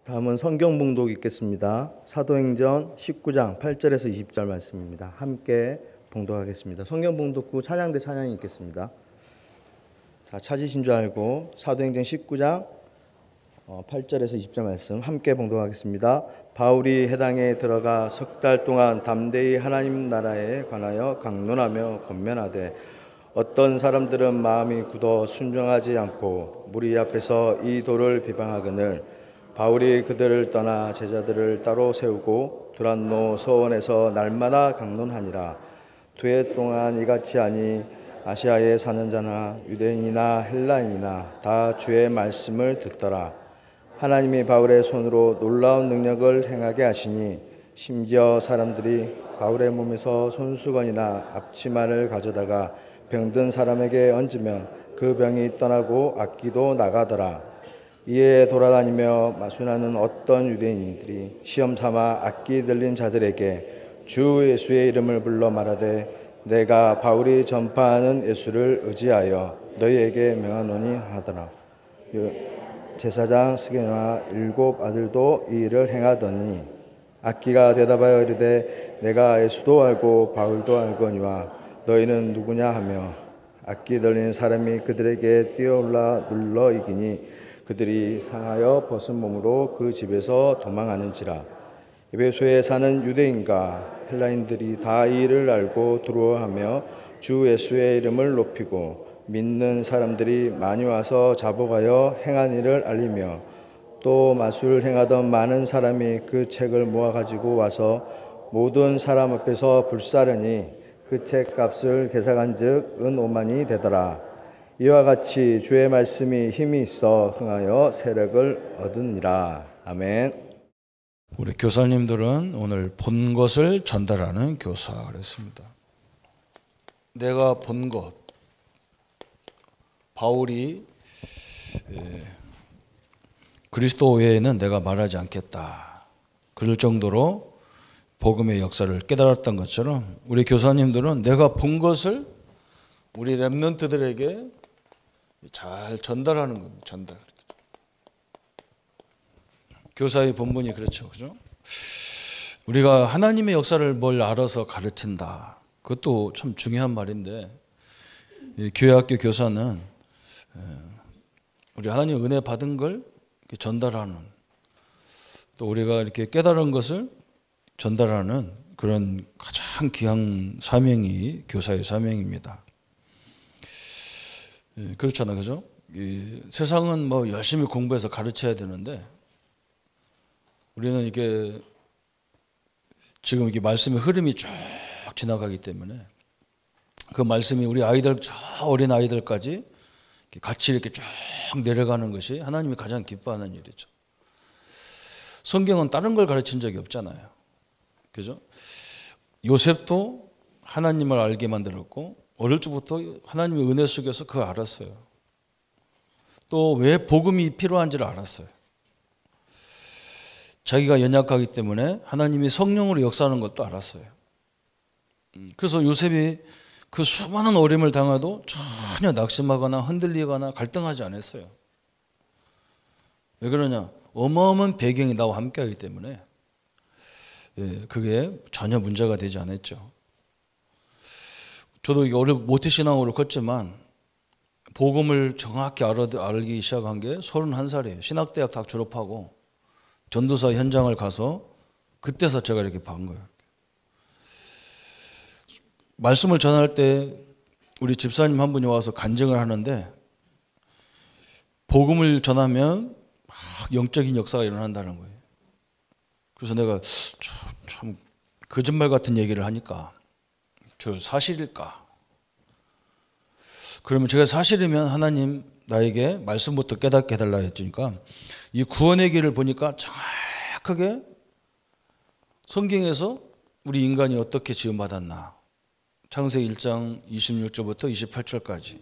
다음은 성경 봉독 읽겠습니다. 사도행전 19장 8절에서 20절 말씀입니다. 함께 봉독하겠습니다. 성경 봉독 후 찬양대 찬양이 있겠습니다. 다 찾으신 줄 알고 사도행전 19장 8절에서 20절 말씀 함께 봉독하겠습니다. 바울이 해당에 들어가 석 달 동안 담대히 하나님 나라에 관하여 강론하며 권면하되 어떤 사람들은 마음이 굳어 순종하지 않고 무리 앞에서 이 도를 비방하거늘 바울이 그들을 떠나 제자들을 따로 세우고 두란노 서원에서 날마다 강론하니라. 두 해 동안 이같이 하니 아시아에 사는 자나 유대인이나 헬라인이나 다 주의 말씀을 듣더라. 하나님이 바울의 손으로 놀라운 능력을 행하게 하시니 심지어 사람들이 바울의 몸에서 손수건이나 앞치마를 가져다가 병든 사람에게 얹으면 그 병이 떠나고 악기도 나가더라. 이에 돌아다니며 마순하는 어떤 유대인들이 시험 삼아 악기 들린 자들에게 주 예수의 이름을 불러 말하되 내가 바울이 전파하는 예수를 의지하여 너희에게 명하노니 하더라. 제사장 스게나 7 아들도 이 일을 행하더니 악기가 대답하여 이르되 내가 예수도 알고 바울도 알거니와 너희는 누구냐 하며 악기 들린 사람이 그들에게 뛰어올라 눌러 이기니 그들이 상하여 벗은 몸으로 그 집에서 도망하는지라. 에베소에 사는 유대인과 헬라인들이 다 이 일을 알고 두려워하며 주 예수의 이름을 높이고 믿는 사람들이 많이 와서 자복하여 행한 일을 알리며 또 마술을 행하던 많은 사람이 그 책을 모아 가지고 와서 모든 사람 앞에서 불사르니 그 책 값을 계산한즉 은 5만이 되더라. 이와 같이 주의 말씀이 힘이 있어 흥하여 세력을 얻으니라. 아멘. 우리 교사님들은 오늘 본 것을 전달하는 교사 그랬습니다. 내가 본 것, 바울이 그리스도 외에는 내가 말하지 않겠다. 그럴 정도로 복음의 역사를 깨달았던 것처럼 우리 교사님들은 내가 본 것을 우리 렘넌트들에게 잘 전달하는 겁니다. 전달. 교사의 본분이 그렇죠. 그죠? 우리가 하나님의 역사를 뭘 알아서 가르친다. 그것도 참 중요한 말인데 교회학교 교사는 우리 하나님 은혜 받은 걸 전달하는 또 우리가 이렇게 깨달은 것을 전달하는 그런 가장 귀한 사명이 교사의 사명입니다. 그렇잖아, 그죠? 이 세상은 뭐 열심히 공부해서 가르쳐야 되는데 우리는 이게 지금 이게 말씀의 흐름이 쭉 지나가기 때문에 그 말씀이 우리 아이들 저 어린 아이들까지 같이 이렇게 쭉 내려가는 것이 하나님이 가장 기뻐하는 일이죠. 성경은 다른 걸 가르친 적이 없잖아요, 그죠? 요셉도 하나님을 알게 만들었고 어릴 적부터 하나님의 은혜 속에서 그걸 알았어요. 또 왜 복음이 필요한지를 알았어요. 자기가 연약하기 때문에 하나님이 성령으로 역사하는 것도 알았어요. 그래서 요셉이 그 수많은 어려움을 당해도 전혀 낙심하거나 흔들리거나 갈등하지 않았어요. 왜 그러냐? 어마어마한 배경이 나와 함께하기 때문에 그게 전혀 문제가 되지 않았죠. 저도 모태신앙으로 컸지만 복음을 정확히 알기 시작한 게 31살이에요. 신학대학 다 졸업하고 전도사 현장을 가서 그때서 제가 이렇게 본 거예요. 말씀을 전할 때 우리 집사님 한 분이 와서 간증을 하는데 복음을 전하면 막 영적인 역사가 일어난다는 거예요. 그래서 내가 참 거짓말 같은 얘기를 하니까 저 사실일까? 그러면 제가 사실이면 하나님 나에게 말씀부터 깨닫게 해달라 했으니까 이 구원의 길을 보니까 정확하게 성경에서 우리 인간이 어떻게 지음받았나 창세기 1장 26절부터 28절까지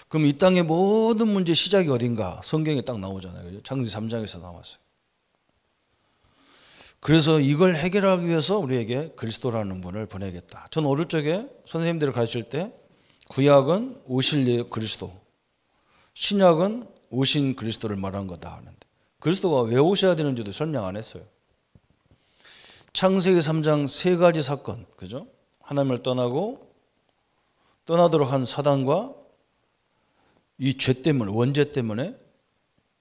그럼 이 땅의 모든 문제 시작이 어딘가 성경에 딱 나오잖아요. 창세기 3장에서 나왔어요. 그래서 이걸 해결하기 위해서 우리에게 그리스도라는 분을 보내겠다. 전 어릴 적에 선생님들을 가르칠 때 구약은 오실 그리스도, 신약은 오신 그리스도를 말한 거다 하는데 그리스도가 왜 오셔야 되는지도 설명 안 했어요. 창세기 3장 세 가지 사건, 그죠? 하나님을 떠나도록 한 사단과 이 죄 때문에, 원죄 때문에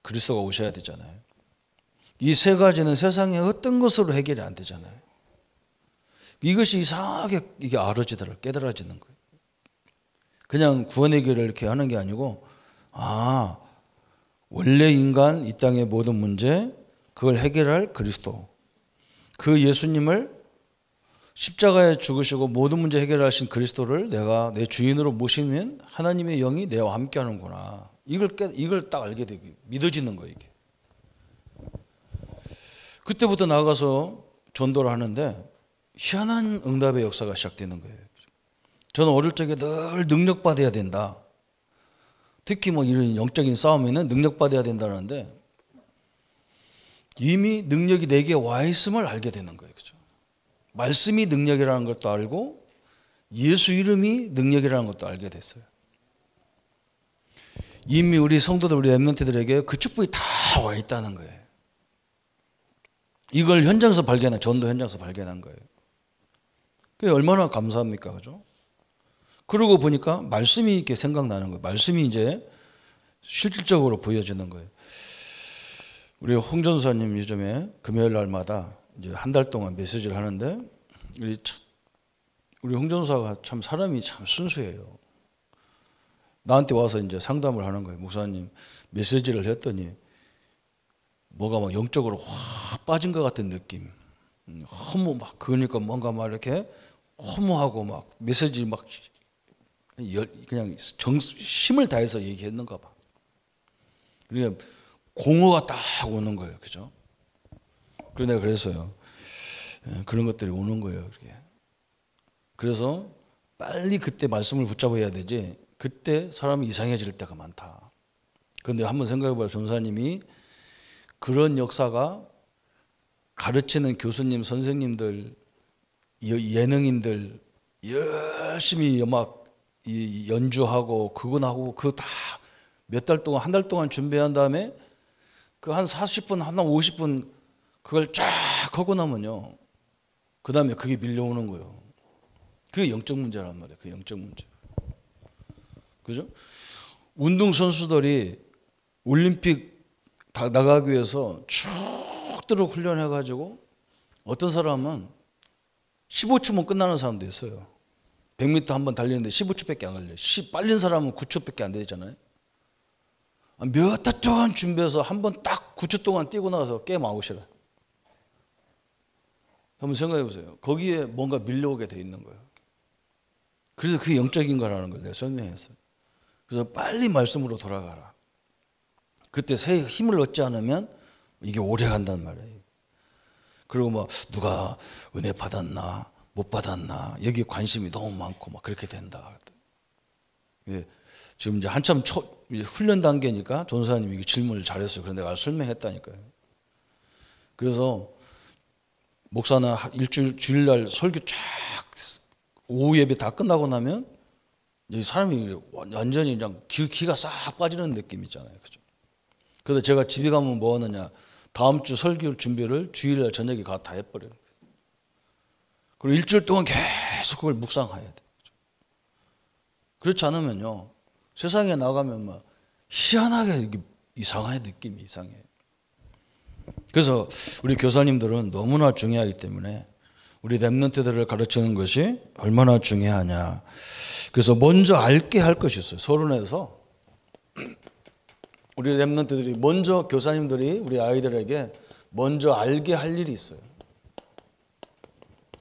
그리스도가 오셔야 되잖아요. 이 세 가지는 세상의 어떤 것으로 해결이 안 되잖아요. 이것이 이상하게 이게 깨달아지는 거예요. 그냥 구원의 길을 이렇게 하는 게 아니고, 원래 인간 이 땅의 모든 문제, 그걸 해결할 그리스도, 그 예수님을 십자가에 죽으시고 모든 문제 해결하신 그리스도를 내가 내 주인으로 모시면 하나님의 영이 내와 함께 하는구나. 이걸 딱 알게 되고 믿어지는 거예요, 이게. 그때부터 나가서 전도를 하는데 희한한 응답의 역사가 시작되는 거예요. 저는 어릴 적에 늘 능력받아야 된다. 특히 뭐 이런 영적인 싸움에는 능력받아야 된다는데 이미 능력이 내게 와 있음을 알게 되는 거예요. 그죠? 말씀이 능력이라는 것도 알고 예수 이름이 능력이라는 것도 알게 됐어요. 이미 우리 성도들, 우리 렘넌트들에게 그 축복이 다 와 있다는 거예요. 이걸 현장에서 전도 현장에서 발견한 거예요. 그게 얼마나 감사합니까? 그죠? 그러고 보니까 말씀이 이렇게 생각나는 거예요. 말씀이 이제 실질적으로 보여지는 거예요. 우리 홍 전사님 요즘에 금요일 날마다 이제 한 달 동안 메시지를 하는데 우리 홍 전사가 참 사람이 참 순수해요. 나한테 와서 이제 상담을 하는 거예요. 목사님 메시지를 했더니 뭐가 막 영적으로 확 빠진 것 같은 느낌. 그러니까 뭔가 막 이렇게 허무하고 막 메시지 막 그냥 힘을 다해서 얘기했는가 봐. 그러니까 공허가 딱 오는 거예요. 그죠? 그래서 내가 그랬어요. 그런 것들이 오는 거예요. 이렇게. 그래서 빨리 그때 말씀을 붙잡아야 되지 그때 사람이 이상해질 때가 많다. 그런데 한번 생각해봐요. 전사님이 그런 역사가 가르치는 교수님, 선생님들, 예능인들 열심히 막 연주하고 그거 다 몇 달 동안 한 달 동안 준비한 다음에 그 한 40분, 한 50분 그걸 쫙 하고 나면요. 그 다음에 그게 밀려오는 거예요. 그게 영적 문제란 말이에요. 그 영적 문제. 그죠? 운동선수들이 올림픽 나가기 위해서 쭉들어 훈련해가지고 어떤 사람은 15초면 끝나는 사람도 있어요. 100m 한번 달리는데 15초밖에 안 걸려요. 빨린 사람은 9초밖에 안 되잖아요. 몇 달 동안 준비해서 한번 딱 9초 동안 뛰고 나서 게임 아웃이라. 한번 생각해 보세요. 거기에 뭔가 밀려오게 돼 있는 거예요. 그래서 그게 영적인 거라는 걸 내가 설명했어요. 그래서 빨리 말씀으로 돌아가라. 그때 새 힘을 얻지 않으면 이게 오래 간단 말이에요. 그리고 뭐 누가 은혜 받았나 못 받았나 여기에 관심이 너무 많고 막 그렇게 된다. 예, 지금 이제 한참 훈련 단계니까 전사님이 질문을 잘했어요. 그런데 내가 설명했다니까요. 그래서 목사는 주일날 설교 쫙 오후 예배 다 끝나고 나면 이제 사람이 완전히 그냥 기가 싹 빠지는 느낌 있잖아요. 그죠? 그래서 제가 집에 가면 뭐 하느냐. 다음 주 설교 준비를 주일날 저녁에 다 해버려요. 그리고 일주일 동안 계속 그걸 묵상해야 돼. 그렇지 않으면요. 세상에 나가면 막 희한하게 이상한 느낌이 이상해. 그래서 우리 교사님들은 너무나 중요하기 때문에 우리 렘넌트들을 가르치는 것이 얼마나 중요하냐. 그래서 먼저 알게 할 것이 있어요. 서론에서 우리 렘넌트들이 먼저 교사님들이 우리 아이들에게 먼저 알게 할 일이 있어요.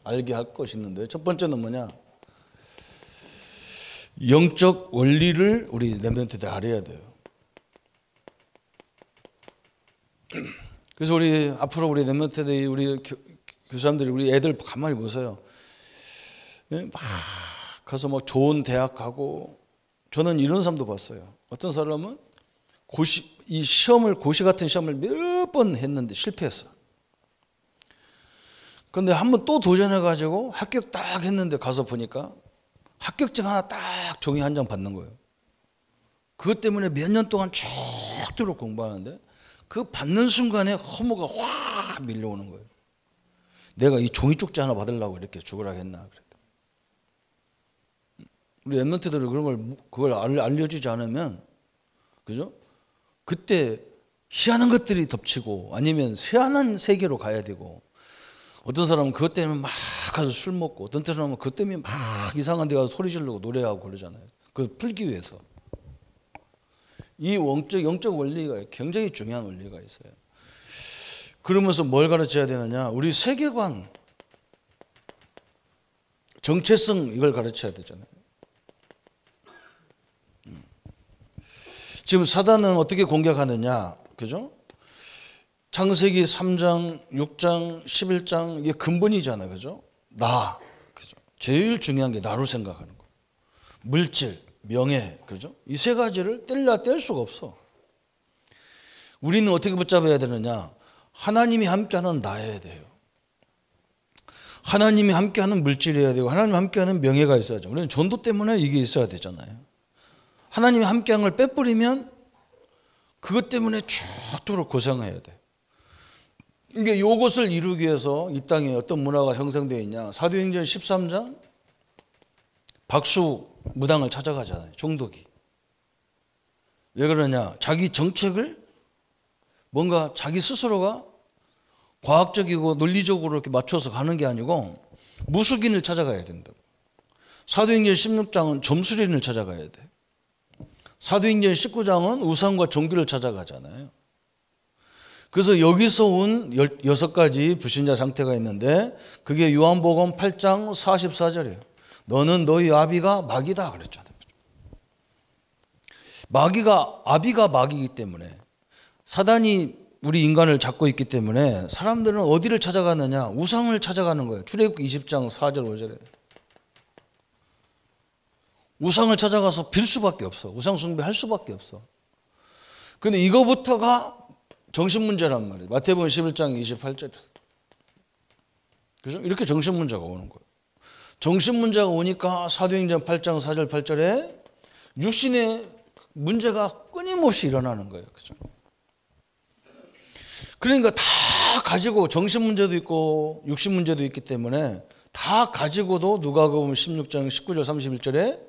알게 할 것이 있는데 첫 번째는 뭐냐? 영적 원리를 우리 렘넌트들이 알아야 돼요. 그래서 앞으로 우리 렘넌트들이 우리 교사님들이 우리 애들 가만히 보세요. 막 가서 막 좋은 대학 가고 저는 이런 사람도 봤어요. 어떤 사람은 이 시험을 고시 같은 시험을 몇 번 했는데 실패했어. 그런데 한번 또 도전해가지고 합격 딱 했는데 가서 보니까 합격증 하나 딱 종이 한 장 받는 거예요. 그것 때문에 몇 년 동안 쭉 들어 공부하는데 그 받는 순간에 허무가 확 밀려오는 거예요. 내가 이 종이 쪽지 하나 받으려고 이렇게 죽으라 했나. 우리 랩런트들은 그걸 알려주지 않으면, 그죠? 그때 희한한 것들이 덮치고 아니면 희한한 세계로 가야 되고, 어떤 사람은 그것 때문에 막 가서 술 먹고, 어떤 사람은 그것 때문에 막 이상한 데 가서 소리 지르고 노래하고 그러잖아요. 그걸 풀기 위해서. 이 영적 원리가 굉장히 중요한 원리가 있어요. 그러면서 뭘 가르쳐야 되느냐? 우리 세계관, 정체성, 이걸 가르쳐야 되잖아요. 지금 사단은 어떻게 공격하느냐? 그죠? 창세기 3장, 6장, 11장, 이게 근본이잖아요. 그죠? 나. 그죠? 제일 중요한 게 나로 생각하는 거. 물질, 명예. 그죠? 이 세 가지를 뗄 수가 없어. 우리는 어떻게 붙잡아야 되느냐? 하나님이 함께하는 나여야 돼요. 하나님이 함께하는 물질이어야 되고, 하나님이 함께하는 명예가 있어야죠. 우리는 전도 때문에 이게 있어야 되잖아요. 하나님이 함께한 걸 빼버리면 그것 때문에 죽도록 고생해야 돼. 이게 요것을 이루기 위해서 이 땅에 어떤 문화가 형성되어 있냐? 사도행전 13장 박수 무당을 찾아가잖아요. 종독이. 왜 그러냐? 자기 정책을 뭔가 자기 스스로가 과학적이고 논리적으로 이렇게 맞춰서 가는 게 아니고 무속인을 찾아가야 된다고. 사도행전 16장은 점수린을 찾아가야 돼. 사도행전 19장은 우상과 종교를 찾아가잖아요. 그래서 여기서 온 6가지 불신자 상태가 있는데 그게 요한복음 8장 44절이에요. 너는 너희 아비가 마귀다 그랬잖아요. 아비가 마귀이기 때문에 사단이 우리 인간을 잡고 있기 때문에 사람들은 어디를 찾아가느냐? 우상을 찾아가는 거예요. 출애굽기 20장 4절 5절에. 우상을 찾아가서 빌 수밖에 없어. 우상 숭배할 수밖에 없어. 근데 이거부터가 정신문제란 말이에요. 마태복음 11장 28절. 그죠? 이렇게 정신문제가 오는 거예요. 정신문제가 오니까 사도행전 8장 4절 8절에 육신의 문제가 끊임없이 일어나는 거예요. 그죠? 그러니까 다 가지고 정신 문제도 있고 육신 문제도 있기 때문에 다 가지고도 누가복음 16장 19절 31절에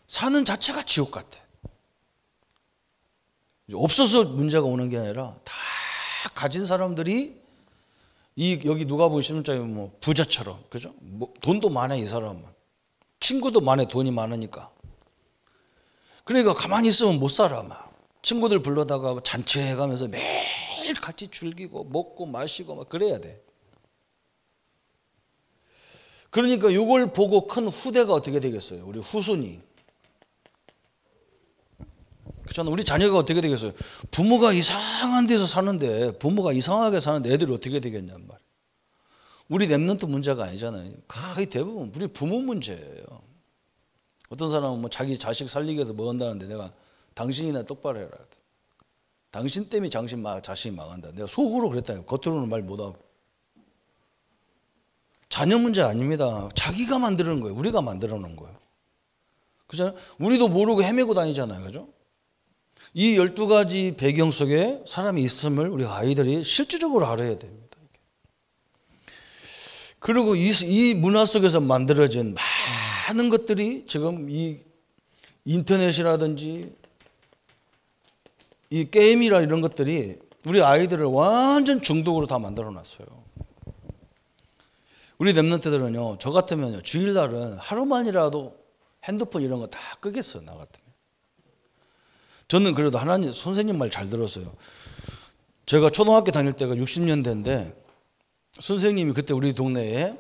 사는 자체가 지옥 같아. 없어서 문제가 오는 게 아니라 다 가진 사람들이 여기 누가복음 16장에 뭐 부자처럼, 그죠? 뭐 돈도 많아 이 사람은. 친구도 많아, 돈이 많으니까. 그러니까 가만히 있으면 못 살아 막. 친구들 불러다가 잔치해가면서 매일 같이 즐기고 먹고 마시고 막 그래야 돼. 그러니까 이걸 보고 큰 후대가 어떻게 되겠어요? 우리 후손이. 그렇잖아요. 우리 자녀가 어떻게 되겠어요? 부모가 이상한 데서 사는데, 부모가 이상하게 사는데 애들이 어떻게 되겠냔 말이에요. 우리 랩런트 문제가 아니잖아요. 거의 대부분 우리 부모 문제예요. 어떤 사람은 뭐 자기 자식 살리기 위해서 뭐 한다는데 내가 당신이나 똑바로 해라. 당신 때문에 자식이 망한다. 내가 속으로 그랬다니까. 겉으로는 말 못하고. 자녀 문제 아닙니다. 자기가 만드는 거예요. 우리가 만들어 놓은 거예요. 그렇잖아요. 우리도 모르고 헤매고 다니잖아요. 그죠? 이 12가지 배경 속에 사람이 있음을 우리 아이들이 실질적으로 알아야 됩니다. 그리고 이 문화 속에서 만들어진 많은 것들이 지금 이 인터넷이라든지 이 게임이라 이런 것들이 우리 아이들을 완전 중독으로 다 만들어 놨어요. 우리 랩런트들은요, 저 같으면요, 주일날은 하루만이라도 핸드폰 이런 거 다 끄겠어요, 나 같으면. 저는 그래도 하나님, 선생님 말 잘 들었어요. 제가 초등학교 다닐 때가 60년대인데, 선생님이 그때 우리 동네에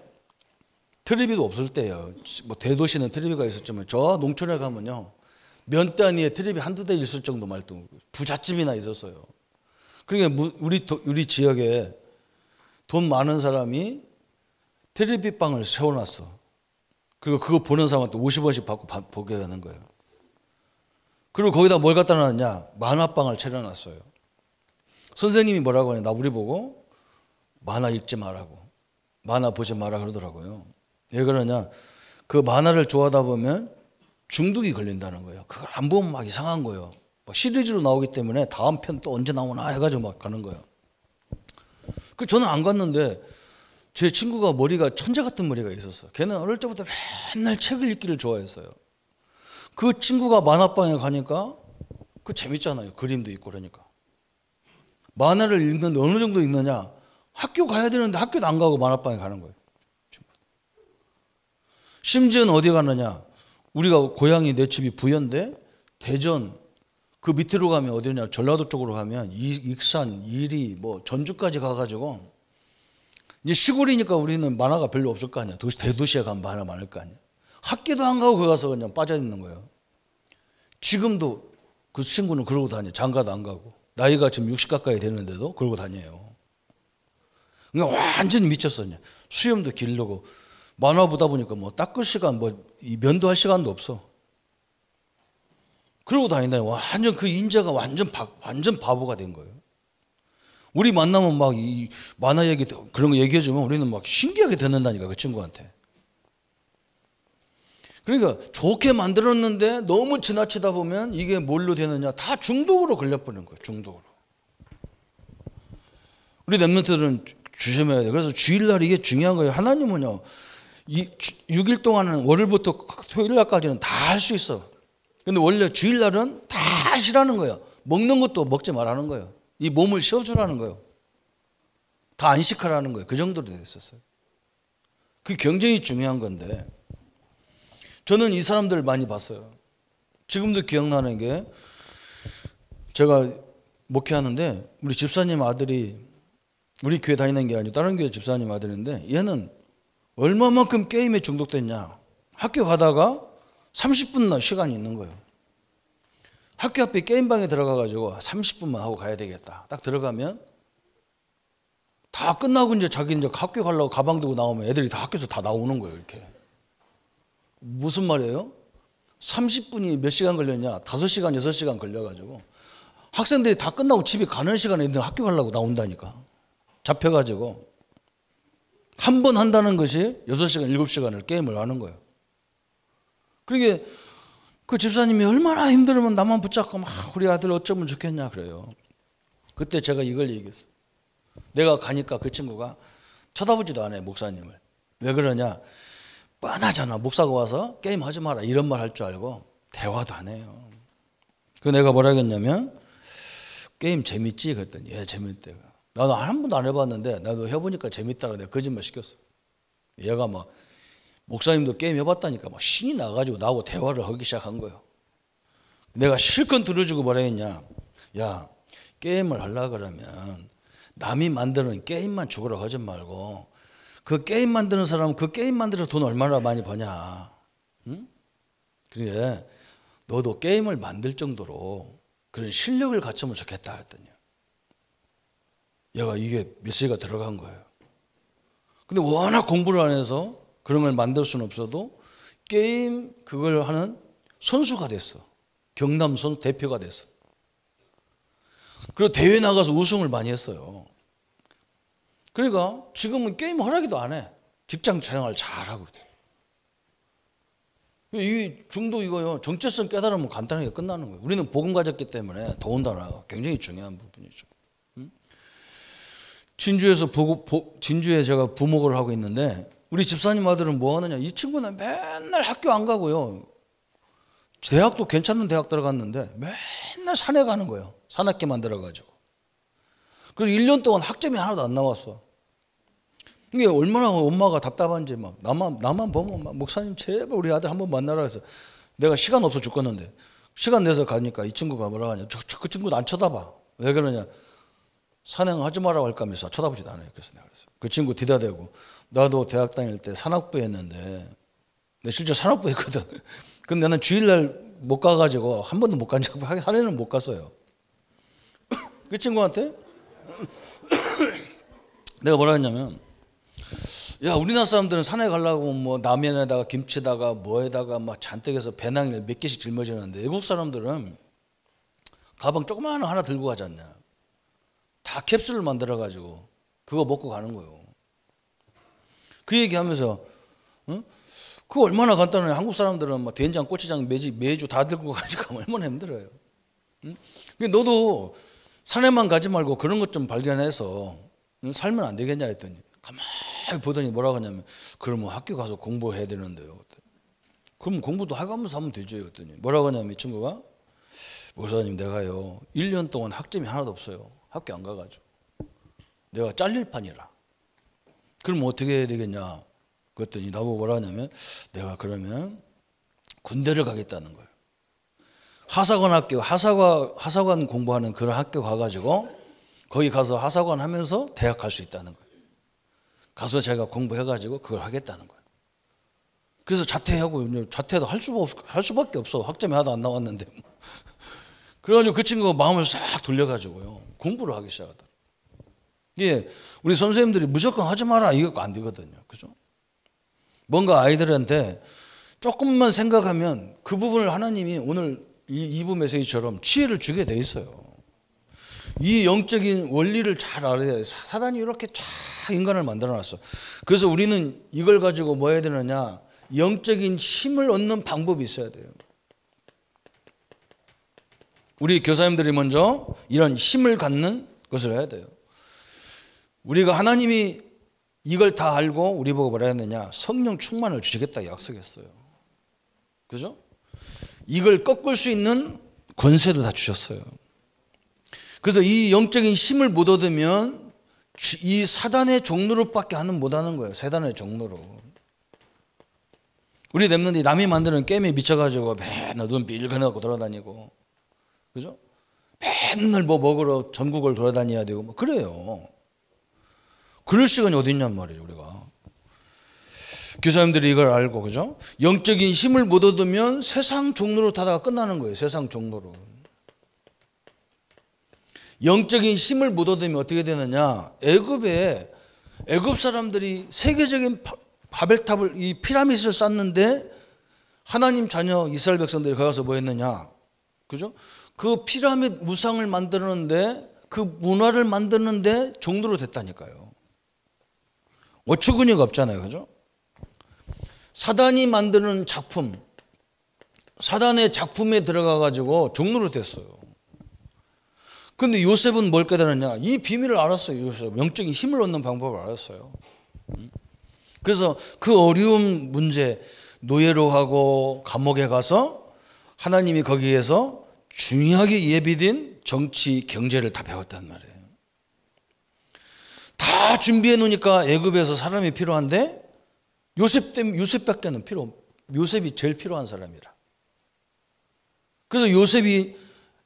텔레비도 없을 때예요. 뭐 대도시는 텔레비가 있었지만, 저 농촌에 가면요, 면 단위에 텔레비 한두 대 있을 정도 말도 부잣집이나 있었어요. 그러니까 우리 지역에 돈 많은 사람이 텔레비방을 세워놨어. 그리고 그거 보는 사람한테 50원씩 받고 보게 하는 거예요. 그리고 거기다 뭘 갖다 놨냐? 만화방을 차려놨어요. 선생님이 뭐라고 하냐? 나 우리 보고 만화 읽지 말라고. 만화 보지 마라 그러더라고요. 왜 그러냐? 그 만화를 좋아하다 보면 중독이 걸린다는 거예요. 그걸 안 보면 막 이상한 거예요. 막 시리즈로 나오기 때문에 다음 편 또 언제 나오나 해가지고 막 가는 거예요. 그 저는 안 갔는데 제 친구가 머리가 천재 같은 머리가 있었어요. 걔는 어릴 때부터 맨날 책을 읽기를 좋아했어요. 그 친구가 만화방에 가니까 그 재밌잖아요. 그림도 있고 그러니까. 만화를 읽는데 어느 정도 읽느냐? 학교 가야 되는데 학교도 안 가고 만화방에 가는 거예요. 심지어는 어디 가느냐? 우리가 고향이 내 집이 부여인데 대전 그 밑으로 가면 어디냐? 전라도 쪽으로 가면 익산, 이리, 뭐 전주까지 가가지고 이제 시골이니까 우리는 만화가 별로 없을 거 아니야. 대도시에 가면 만화 많을 거 아니야. 학교도 안 가고 거기 가서 그냥 빠져 있는 거예요. 지금도 그 친구는 그러고 다녀. 장가도 안 가고. 나이가 지금 60 가까이 되는데도 그러고 다녀요. 그러니까 완전히 미쳤었냐. 수염도 기르고 만화 보다 보니까 뭐 닦을 시간, 뭐 이 면도할 시간도 없어. 그러고 다닌다. 완전 그 인자가 완전 바보가 된 거예요. 우리 만나면 막 이 만화 얘기 그런 거 얘기해주면 우리는 막 신기하게 듣는다니까 그 친구한테. 그러니까 좋게 만들었는데 너무 지나치다 보면 이게 뭘로 되느냐? 다 중독으로 걸려버리는 거예요. 중독으로. 우리 랩런트들은 조심해야 돼요. 그래서 주일날 이게 중요한 거예요. 하나님은요. 6일 동안은 월요일부터 토요일날까지는 다 할 수 있어. 근데 원래 주일날은 다 하시라는 거예요. 먹는 것도 먹지 말라는 거예요. 이 몸을 쉬어주라는 거예요. 다 안식하라는 거예요. 그 정도로 됐었어요. 그게 굉장히 중요한 건데 저는 이 사람들을 많이 봤어요. 지금도 기억나는 게 제가 목회하는데 우리 집사님 아들이 우리 교회 다니는 게 아니고 다른 교회 집사님 아들인데 얘는 얼마만큼 게임에 중독됐냐. 학교 가다가 30분 시간이 있는 거예요. 학교 앞에 게임방에 들어가가지고 30분만 하고 가야 되겠다. 딱 들어가면 다 끝나고 이제 자기 이제 학교 가려고 가방 들고 나오면 애들이 다 학교에서 다 나오는 거예요. 이렇게. 무슨 말이에요? 30분이 몇 시간 걸렸냐? 5시간, 6시간 걸려가지고 학생들이 다 끝나고 집에 가는 시간에 애들 학교 가려고 나온다니까. 잡혀가지고 한 번 한다는 것이 6시간, 7시간을 게임을 하는 거예요. 그러게 그 집사님이 얼마나 힘들으면 나만 붙잡고 막 우리 아들 어쩌면 좋겠냐 그래요. 그때 제가 이걸 얘기했어요. 내가 가니까 그 친구가 쳐다보지도 않아요. 목사님을. 왜 그러냐. 뻔하잖아. 목사가 와서 게임하지 마라 이런 말 할 줄 알고 대화도 안 해요. 그 내가 뭐라 했냐면 게임 재밌지? 그랬더니 예 재밌대. 나도 한 번도 안 해봤는데 나도 해보니까 재밌다고 내가 거짓말 시켰어. 얘가 막 목사님도 게임 해봤다니까 막 신이 나가지고 나하고 대화를 하기 시작한 거예요. 내가 실컷 들어주고 뭐라 했냐. 야 게임을 하려고 그러면 남이 만드는 게임만 죽으라고 하지 말고 그 게임 만드는 사람은 그 게임 만들어서 돈 얼마나 많이 버냐. 응? 그래 너도 게임을 만들 정도로 그런 실력을 갖추면 좋겠다 했더니 얘가 이게 메시지가 들어간 거예요. 근데 워낙 공부를 안 해서 그런 걸 만들 수는 없어도 게임 그걸 하는 선수가 됐어. 경남 선수 대표가 됐어. 그리고 대회 나가서 우승을 많이 했어요. 그러니까 지금은 게임 하라기도 안 해. 직장 생활 잘하고. 이 중독 이거요. 정체성 깨달으면 간단하게 끝나는 거예요. 우리는 복음 가졌기 때문에 더군다나 굉장히 중요한 부분이죠. 진주에 제가 부목을 하고 있는데 우리 집사님 아들은 뭐 하느냐. 이 친구는 맨날 학교 안 가고요. 대학도 괜찮은 대학 들어갔는데 맨날 산에 가는 거예요. 산악회 만들어가지고. 그래서 1년 동안 학점이 하나도 안 나왔어. 이게 얼마나 엄마가 답답한지 막 나만 보면 막 목사님 제발 우리 아들 한번 만나라 해서 내가 시간 없어 죽겠는데 시간 내서 가니까 이 친구가 뭐라 하냐. 그 친구도 안 쳐다봐. 왜 그러냐. 산행하지 마라고 할까 하면서 쳐다보지도 않아요. 그래서 내가 그랬어요. 그 친구 뒤다대고 나도 대학 다닐 때 산악부 했는데 내가 실제 산악부 했거든. 근데 나는 주일날 못 가가지고 한 번도 못 간 적, 한 해는 못 갔어요. 그 친구한테 내가 뭐라 했냐면 야 우리나라 사람들은 산에 가려고 뭐 라면에다가 김치에다가 뭐에다가 막 잔뜩 해서 배낭을 몇 개씩 짊어지는데 외국 사람들은 가방 조그마한 거 하나 들고 가지 않냐. 다 캡슐을 만들어가지고 그거 먹고 가는 거예요. 그 얘기하면서 그거 얼마나 간단해요. 한국 사람들은 막 된장, 고추장 매주 다 들고 가니까 얼마나 힘들어요. 그러니까 너도 산에만 가지 말고 그런 것 좀 발견해서 살면 안 되겠냐 했더니 가만히 보더니 뭐라고 하냐면 그러면 학교 가서 공부해야 되는데요. 그럼 공부도 해가면서 하면 되죠. 했더니 뭐라고 하냐면 이 친구가 목사님 내가요 1년 동안 학점이 하나도 없어요. 학교 안 가가지고 내가 잘릴 판이라. 그럼 어떻게 해야 되겠냐 그랬더니 나보고 뭐라 하냐면 내가 그러면 군대를 가겠다는 거예요. 하사관 학교 하사관 공부하는 그런 학교 가가지고 거기 가서 하사관 하면서 대학 갈 수 있다는 거예요. 가서 제가 공부해가지고 그걸 하겠다는 거예요. 그래서 자퇴하고 자퇴도 할 수밖에 없어. 학점이 하나도 안 나왔는데. 그래가지고 그 친구가 마음을 싹 돌려가지고요 공부를 하기 시작하더라고요. 이게 우리 선생님들이 무조건 하지 마라 이거 안 되거든요. 그죠? 뭔가 아이들한테 조금만 생각하면 그 부분을 하나님이 오늘 이 2부 메시지처럼 지혜를 주게 돼 있어요. 이 영적인 원리를 잘 알아야 돼. 사단이 이렇게 쫙 인간을 만들어놨어. 그래서 우리는 이걸 가지고 뭐 해야 되느냐? 영적인 힘을 얻는 방법이 있어야 돼요. 우리 교사님들이 먼저 이런 힘을 갖는 것을 해야 돼요. 우리가 하나님이 이걸 다 알고 우리 보고 뭐라 했느냐? 성령 충만을 주시겠다 약속했어요. 그죠? 이걸 꺾을 수 있는 권세도 다 주셨어요. 그래서 이 영적인 힘을 못 얻으면 이 사단의 종로로밖에 못 하는 거예요. 사단의 종로로. 우리 랩런들이 남이 만드는 게임에 미쳐가지고 맨날 눈 빌거나고 돌아다니고, 그죠? 맨날 뭐 먹으러 전국을 돌아다녀야 되고 뭐 그래요. 그럴 시간이 어디 있냔 말이죠, 우리가. 교사님들이 이걸 알고, 그죠? 영적인 힘을 못 얻으면 세상 종로로 타다가 끝나는 거예요. 세상 종로로. 영적인 힘을 못 얻으면 어떻게 되느냐? 애굽 사람들이 세계적인 바벨탑을 이 피라미드를 쌓는데 하나님 자녀 이스라엘 백성들이 거기 가서 뭐 했느냐? 그죠? 그 피라미드 무상을 만드는데 그 문화를 만드는데 종로로 됐다니까요. 어처구니가 없잖아요. 그죠? 사단이 만드는 작품, 사단의 작품에 들어가 가지고 종로로 됐어요. 근데 요셉은 뭘 깨달았냐? 이 비밀을 알았어요. 요셉. 영적인 힘을 얻는 방법을 알았어요. 그래서 그 어려운 문제, 노예로 하고 감옥에 가서 하나님이 거기에서 중요하게 예비된 정치, 경제를 다 배웠단 말이에요. 다 준비해 놓으니까 애굽에서 사람이 필요한데 요셉밖에는 요셉이 제일 필요한 사람이라. 그래서 요셉이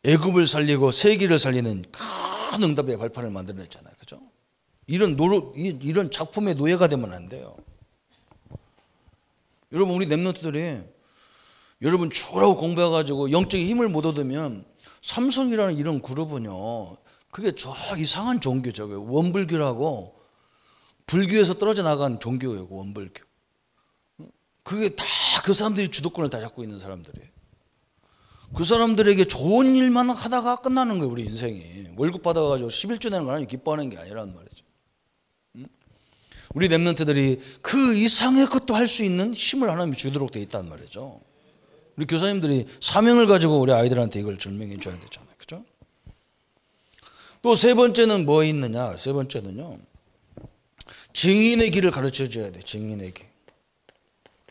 애굽을 살리고 세계를 살리는 큰 응답의 발판을 만들어냈잖아요. 그죠? 이런 작품의 노예가 되면 안 돼요. 여러분, 우리 랩런트들이 여러분 쭉하고 공부해가지고 영적인 힘을 못 얻으면 삼성이라는 이런 그룹은요, 그게 저 이상한 종교죠. 원불교라고 불교에서 떨어져 나간 종교예요. 원불교. 그게 다 그 사람들이 주도권을 다 잡고 있는 사람들이에요. 그 사람들에게 좋은 일만 하다가 끝나는 거예요. 우리 인생이. 월급 받아가지고 11조 내는 거 아니에요. 기뻐하는 게 아니란 말이죠. 우리 랩런트들이 그 이상의 것도 할 수 있는 힘을 하나님이 주도록 돼 있단 말이죠. 우리 교사님들이 사명을 가지고 우리 아이들한테 이걸 증명해 줘야 되잖아요. 그죠? 또 세 번째는 뭐 있느냐? 세 번째는요, 증인의 길을 가르쳐 줘야 돼. 증인의 길.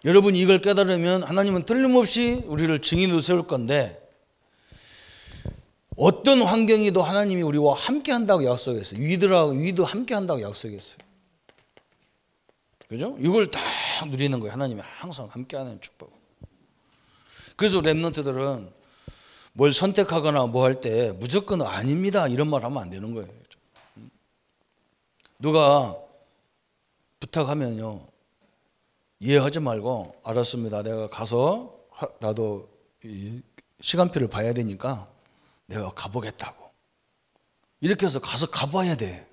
여러분이 이걸 깨달으면 하나님은 틀림없이 우리를 증인으로 세울 건데, 어떤 환경이도 하나님이 우리와 함께 한다고 약속했어요. 위도 함께 한다고 약속했어요. 그죠? 이걸 다 누리는 거예요. 하나님이 항상 함께 하는 축복. 그래서 랩런트들은 뭘 선택하거나 뭐 할 때 무조건 아닙니다 이런 말 하면 안 되는 거예요. 누가 부탁하면요, 이해하지 말고 알았습니다. 내가 가서 나도 이 시간표를 봐야 되니까 내가 가보겠다고. 이렇게 해서 가봐야 돼.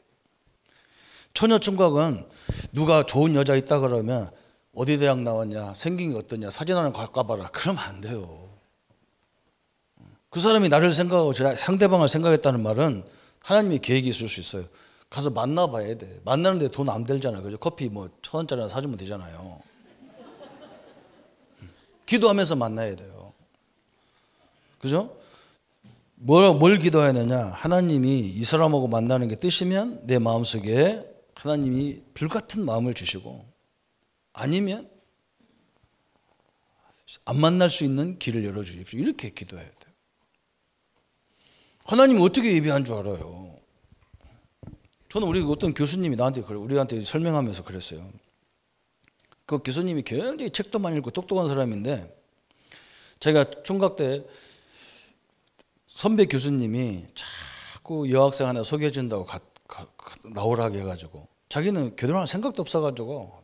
처녀총각은 누가 좋은 여자 있다 그러면 어디 대학 나왔냐, 생긴 게 어떠냐, 사진 하나 가봐라. 그러면 안 돼요. 그 사람이 나를 생각하고 상대방을 생각했다는 말은 하나님의 계획이 있을 수 있어요. 가서 만나봐야 돼. 만나는데 돈 안 들잖아요. 그죠? 커피 뭐 1,000원짜리 사주면 되잖아요. 기도하면서 만나야 돼요. 그죠? 뭘 기도해야 되냐? 하나님이 이 사람하고 만나는 게 뜻이면 내 마음속에 하나님이 불같은 마음을 주시고, 아니면 안 만날 수 있는 길을 열어주십시오. 이렇게 기도해야 돼요. 하나님 어떻게 예비한 줄 알아요? 저는 우리 어떤 교수님이 우리한테 설명하면서 그랬어요. 그 교수님이 굉장히 책도 많이 읽고 똑똑한 사람인데, 제가 총각 때 선배 교수님이 자꾸 여학생 하나 소개해준다고 나오라고 해가지고, 자기는 교도할 생각도 없어가지고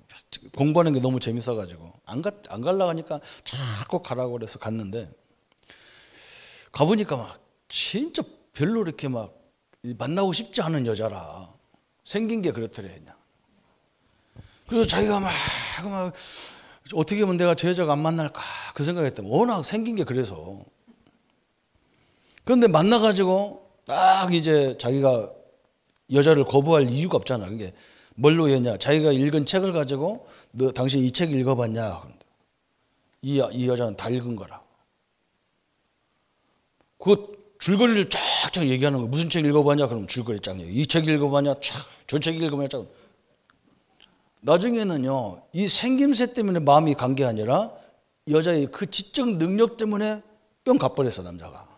공부하는 게 너무 재밌어가지고 안 가려고 하니까 자꾸 가라고 그래서 갔는데, 가보니까 막 진짜 별로 이렇게 막 만나고 싶지 않은 여자라, 생긴 게 그렇더래 그냥. 그래서 자기가 막 어떻게 하면 내가 저 여자가 안 만날까 그 생각했더니 워낙 생긴 게 그래서. 그런데 만나가지고 딱 이제 자기가 여자를 거부할 이유가 없잖아. 그게 뭘로 했냐? 자기가 읽은 책을 가지고 너 당신 이 책 읽어봤냐? 이 여자는 다 읽은 거라. 그 줄거리를 쫙쫙 얘기하는 거야. 무슨 책 읽어봤냐? 그럼 줄거리 쫙 얘기. 이 책 읽어봤냐? 저 책 읽어봤냐? 쫙. 나중에는요, 이 생김새 때문에 마음이 간 게 아니라 여자의 그 지적 능력 때문에 뿅 가버렸어, 남자가.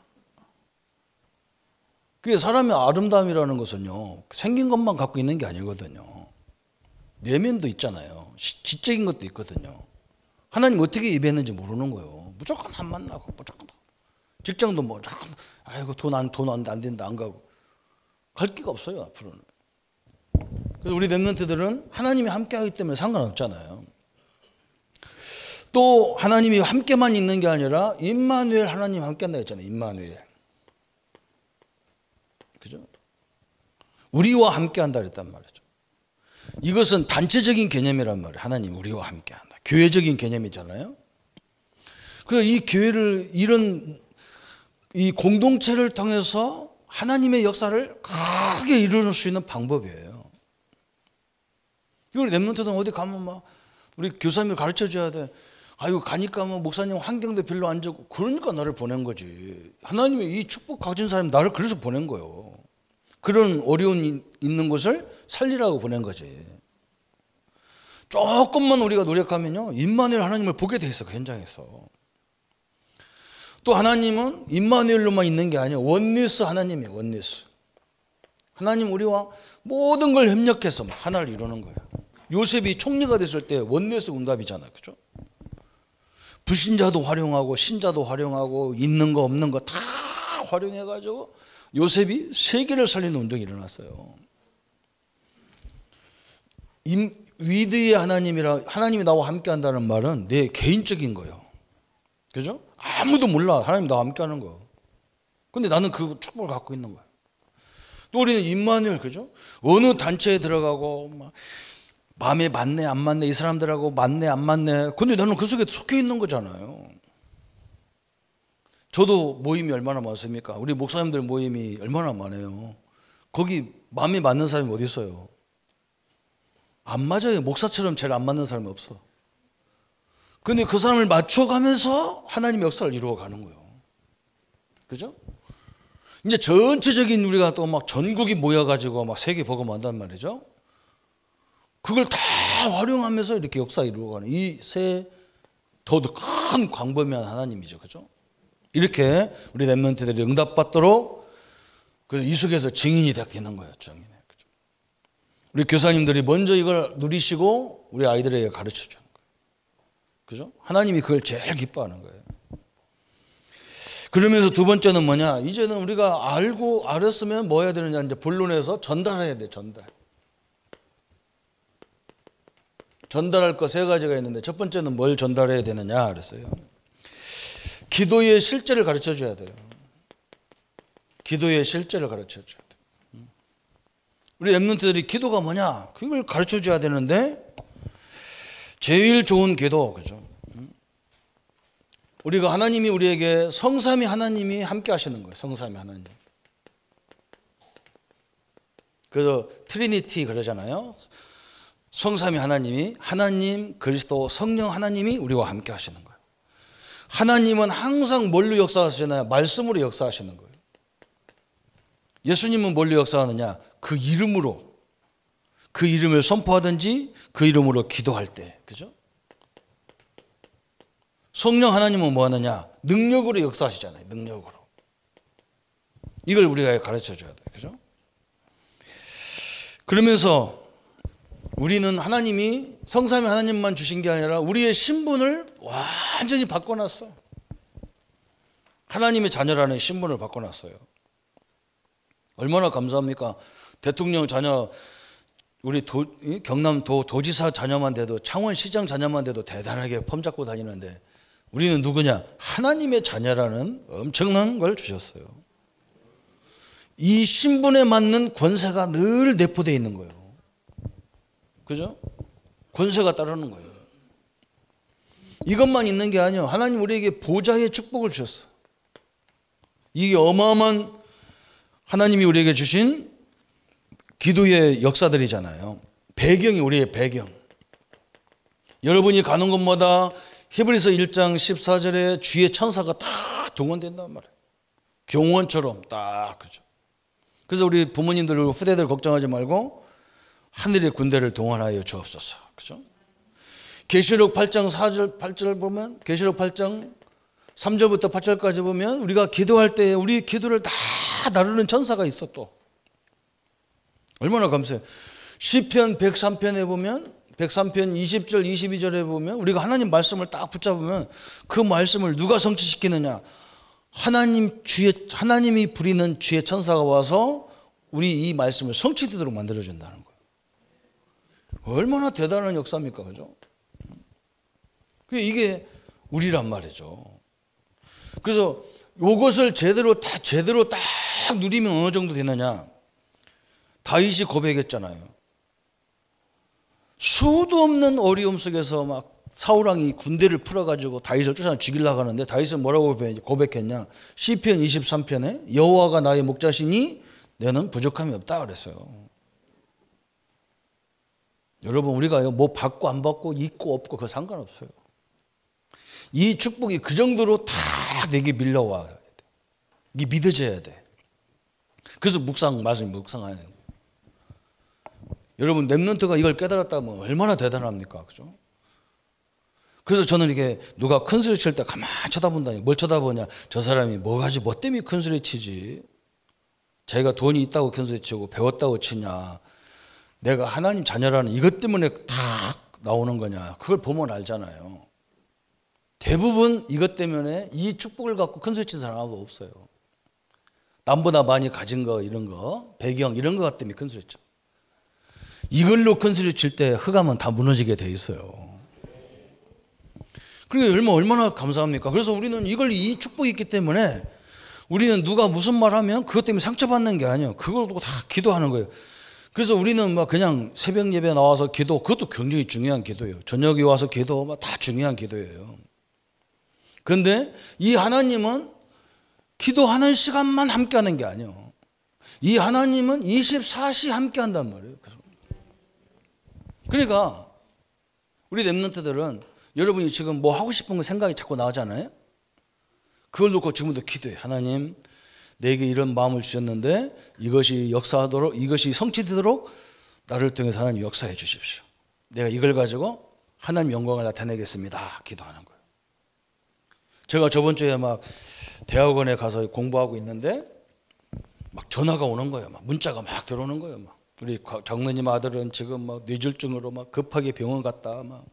그게 사람의 아름다움이라는 것은요, 생긴 것만 갖고 있는 게 아니거든요. 내면도 있잖아요. 지적인 것도 있거든요. 하나님 어떻게 예배했는지 모르는 거예요. 무조건 안 만나고, 무조건. 직장도 뭐, 아이고, 돈 안 된다, 안 가고. 갈 기가 없어요, 앞으로는. 그래서 우리 랩런트들은 하나님이 함께하기 때문에 상관없잖아요. 또 하나님이 함께만 있는 게 아니라 임마누엘, 하나님 함께한다 했잖아요. 임마누엘. 그죠? 우리와 함께한다 그랬단 말이죠. 이것은 단체적인 개념이란 말이에요. 하나님 우리와 함께한다. 교회적인 개념이잖아요. 그래서 이 교회를, 이런 이 공동체를 통해서 하나님의 역사를 크게 이룰 수 있는 방법이에요. 이걸 랩런트들은 어디 가면 막 우리 교사님을 가르쳐 줘야 돼. 아이고, 가니까 뭐 목사님 환경도 별로 안 좋고, 그러니까 나를 보낸 거지. 하나님의 이 축복 가진 사람이 나를 그래서 보낸 거예요. 그런 어려움이 있는 곳을 살리라고 보낸 거지. 조금만 우리가 노력하면요, 임마누엘 하나님을 보게 돼 있어, 그 현장에서. 또 하나님은 임마누엘로만 있는 게 아니에요. 원리스 하나님이에요, 원리스. 하나님 우리와 모든 걸 협력해서 하나를 이루는 거예요. 요셉이 총리가 됐을 때 원리스 응답이잖아요, 그죠? 불신자도 활용하고 신자도 활용하고 있는 거 없는 거 다 활용해가지고 요셉이 세계를 살리는 운동이 일어났어요. 위드의 하나님이 나와 함께한다는 말은 내 개인적인 거예요. 그죠? 아무도 몰라, 하나님 나와 함께하는 거. 근데 나는 그 축복을 갖고 있는 거야. 또 우리는 임마누엘, 그죠? 어느 단체에 들어가고 막 마음에 맞네 안 맞네, 이 사람들하고 맞네 안 맞네. 근데 나는 그 속에 속해 있는 거잖아요. 저도 모임이 얼마나 많습니까? 우리 목사님들 모임이 얼마나 많아요. 거기 마음에 맞는 사람이 어디 있어요? 안 맞아요. 목사처럼 제일 안 맞는 사람이 없어. 근데 그 사람을 맞춰가면서 하나님의 역사를 이루어가는 거예요. 그죠? 이제 전체적인 우리가 또 막 전국이 모여가지고 막 세계 복음 한단 말이죠. 그걸 다 활용하면서 이렇게 역사 이루어가는 이 더 큰 광범위한 하나님이죠. 그죠? 이렇게 우리 랩런트들이 응답받도록 그래서 이 속에서 증인이 되는 거예요. 증인. 그죠? 우리 교사님들이 먼저 이걸 누리시고 우리 아이들에게 가르쳐 주는 거예요. 그죠? 하나님이 그걸 제일 기뻐하는 거예요. 그러면서 두 번째는 뭐냐? 이제는 우리가 알았으면 뭐 해야 되느냐? 이제 본론에서 전달해야 돼, 전달. 전달할 거 세 가지가 있는데 첫 번째는 뭘 전달해야 되느냐 그랬어요. 기도의 실제를 가르쳐 줘야 돼요. 기도의 실제를 가르쳐 줘야 돼요. 우리 랩런트들이 기도가 뭐냐? 그걸 가르쳐 줘야 되는데 제일 좋은 기도, 그죠? 우리가 하나님이 우리에게 성삼위 하나님이 함께 하시는 거예요. 성삼위 하나님. 그래서 트리니티 그러잖아요. 성삼위 하나님이 하나님, 그리스도, 성령 하나님이 우리와 함께 하시는 거예요. 하나님은 항상 뭘로 역사하시나요? 말씀으로 역사하시는 거예요. 예수님은 뭘로 역사하느냐? 그 이름으로, 그 이름을 선포하든지 그 이름으로 기도할 때, 그죠? 성령 하나님은 뭐 하느냐? 능력으로 역사하시잖아요. 능력으로. 이걸 우리가 가르쳐 줘야 돼. 그죠? 그러면서 우리는 하나님이 성삼위 하나님만 주신 게 아니라 우리의 신분을 완전히 바꿔놨어. 하나님의 자녀라는 신분을 바꿔놨어요. 얼마나 감사합니까? 대통령 자녀, 우리 경남도 도지사 자녀만 돼도, 창원시장 자녀만 돼도 대단하게 폼 잡고 다니는데 우리는 누구냐? 하나님의 자녀라는 엄청난 걸 주셨어요. 이 신분에 맞는 권세가 늘 내포되어 있는 거예요. 그죠? 권세가 따르는 거예요. 이것만 있는 게 아니에요. 하나님 우리에게 보좌의 축복을 주셨어. 이게 어마어마한 하나님이 우리에게 주신 기도의 역사들이잖아요. 배경이 우리의 배경. 여러분이 가는 곳마다 히브리서 1장 14절에 주의 천사가 다 동원된단 말이에요. 경호원처럼 딱, 그죠? 그래서 우리 부모님들, 후대들 걱정하지 말고 하늘의 군대를 동원하여 주옵소서. 그죠? 계시록 8장 4절, 8절 보면, 계시록 8장 3절부터 8절까지 보면 우리가 기도할 때 우리 기도를 다 나르는 천사가 있어 또. 얼마나 감사해요. 시편 103편에 보면, 103편 20절, 22절에 보면 우리가 하나님 말씀을 딱 붙잡으면 그 말씀을 누가 성취시키느냐? 하나님이 부리는 주의 천사가 와서 우리 이 말씀을 성취되도록 만들어준다는 거예요. 얼마나 대단한 역사입니까? 그죠? 이게 우리란 말이죠. 그래서 이것을 제대로 딱 누리면 어느 정도 되느냐? 다윗이 고백했잖아요. 수도 없는 어려움 속에서 막 사울왕이 군대를 풀어가지고 다윗을 쫓아 죽이려고 하는데 다윗은 뭐라고 고백했냐? 시편 23편에 여호와가 나의 목자시니 너는 부족함이 없다 그랬어요. 여러분 우리가 뭐 받고 안 받고 있고 없고 그거 상관없어요. 이 축복이 그 정도로 다 내게 밀려와야 돼. 이게 믿어져야 돼. 그래서 말씀 묵상하는 거예요. 여러분 렘넌트가 이걸 깨달았다면 얼마나 대단합니까? 그죠? 그래서 저는 이게 누가 큰 소리 칠 때 가만히 쳐다본다니. 뭘 쳐다보냐? 저 사람이 뭐 때문에 큰 소리 치지? 자기가 돈이 있다고 큰 소리 치고 배웠다고 치냐? 내가 하나님 자녀라는 이것 때문에 다 나오는 거냐? 그걸 보면 알잖아요. 대부분 이것 때문에 이 축복을 갖고 큰 소리 친 사람 아무도 없어요. 남보다 많이 가진 거, 이런 거, 배경 이런 것 때문에 큰 소리 쳐. 이걸로 큰 소리 칠 때 흑암은 다 무너지게 돼 있어요. 그러니까 얼마나 감사합니까? 그래서 우리는 이 축복이 있기 때문에 우리는 누가 무슨 말 하면 그것 때문에 상처받는 게 아니에요. 그걸 보고 다 기도하는 거예요. 그래서 우리는 막 그냥 새벽 예배 나와서 기도, 그것도 굉장히 중요한 기도예요. 저녁에 와서 기도, 다 중요한 기도예요. 그런데 이 하나님은 기도하는 시간만 함께 하는 게 아니에요. 이 하나님은 24시 함께 한단 말이에요. 그러니까 우리 렘넌트들은 여러분이 지금 뭐 하고 싶은 거 생각이 자꾸 나오잖아요. 그걸 놓고 지금도 기도해. 하나님, 내게 이런 마음을 주셨는데 이것이 역사하도록, 이것이 성취되도록 나를 통해서 하나님 역사해 주십시오. 내가 이걸 가지고 하나님 영광을 나타내겠습니다. 기도하는 거예요. 제가 저번 주에 막 대학원에 가서 공부하고 있는데 막 전화가 오는 거예요. 막 문자가 막 들어오는 거예요. 막 우리 장로님 아들은 지금 막 뇌졸중으로 막 급하게 병원 갔다. 막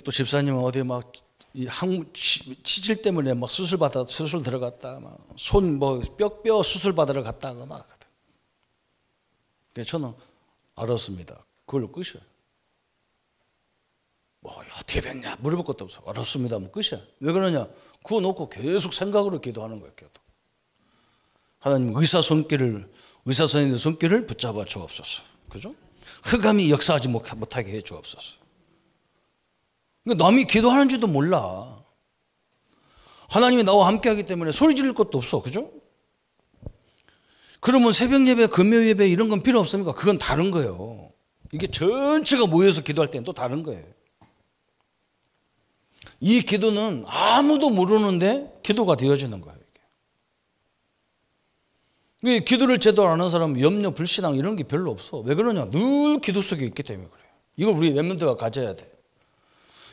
또 집사님은 어디 막 치질 때문에 막 수술 들어갔다. 막 손 뼈 수술 받으러 갔다가 막. 그래서 저는 알았습니다. 그걸로 끝이에요. 어떻게 됐냐 물어볼 것도 없어. 알았습니다. 하면 끝이야. 왜 그러냐? 그거 놓고 계속 생각으로 기도하는 거예요. 기도. 하나님 의사 선생님의 손길을 붙잡아 주옵소서. 그죠? 흑암이 역사하지 못하게 해 주옵소서. 그러니까 남이 기도하는 줄도 몰라. 하나님이 나와 함께 하기 때문에 소리 지를 것도 없어. 그죠? 그러면 새벽 예배, 금요 예배 이런 건 필요 없습니까? 그건 다른 거예요. 이게 전체가 모여서 기도할 때는 또 다른 거예요. 이 기도는 아무도 모르는데 기도가 되어지는 거예요. 이게. 왜 기도를 제대로 안 하는 사람은 염려, 불신앙 이런 게 별로 없어. 왜 그러냐? 늘 기도 속에 있기 때문에 그래요. 이걸 우리 렘넌트가 가져야 돼.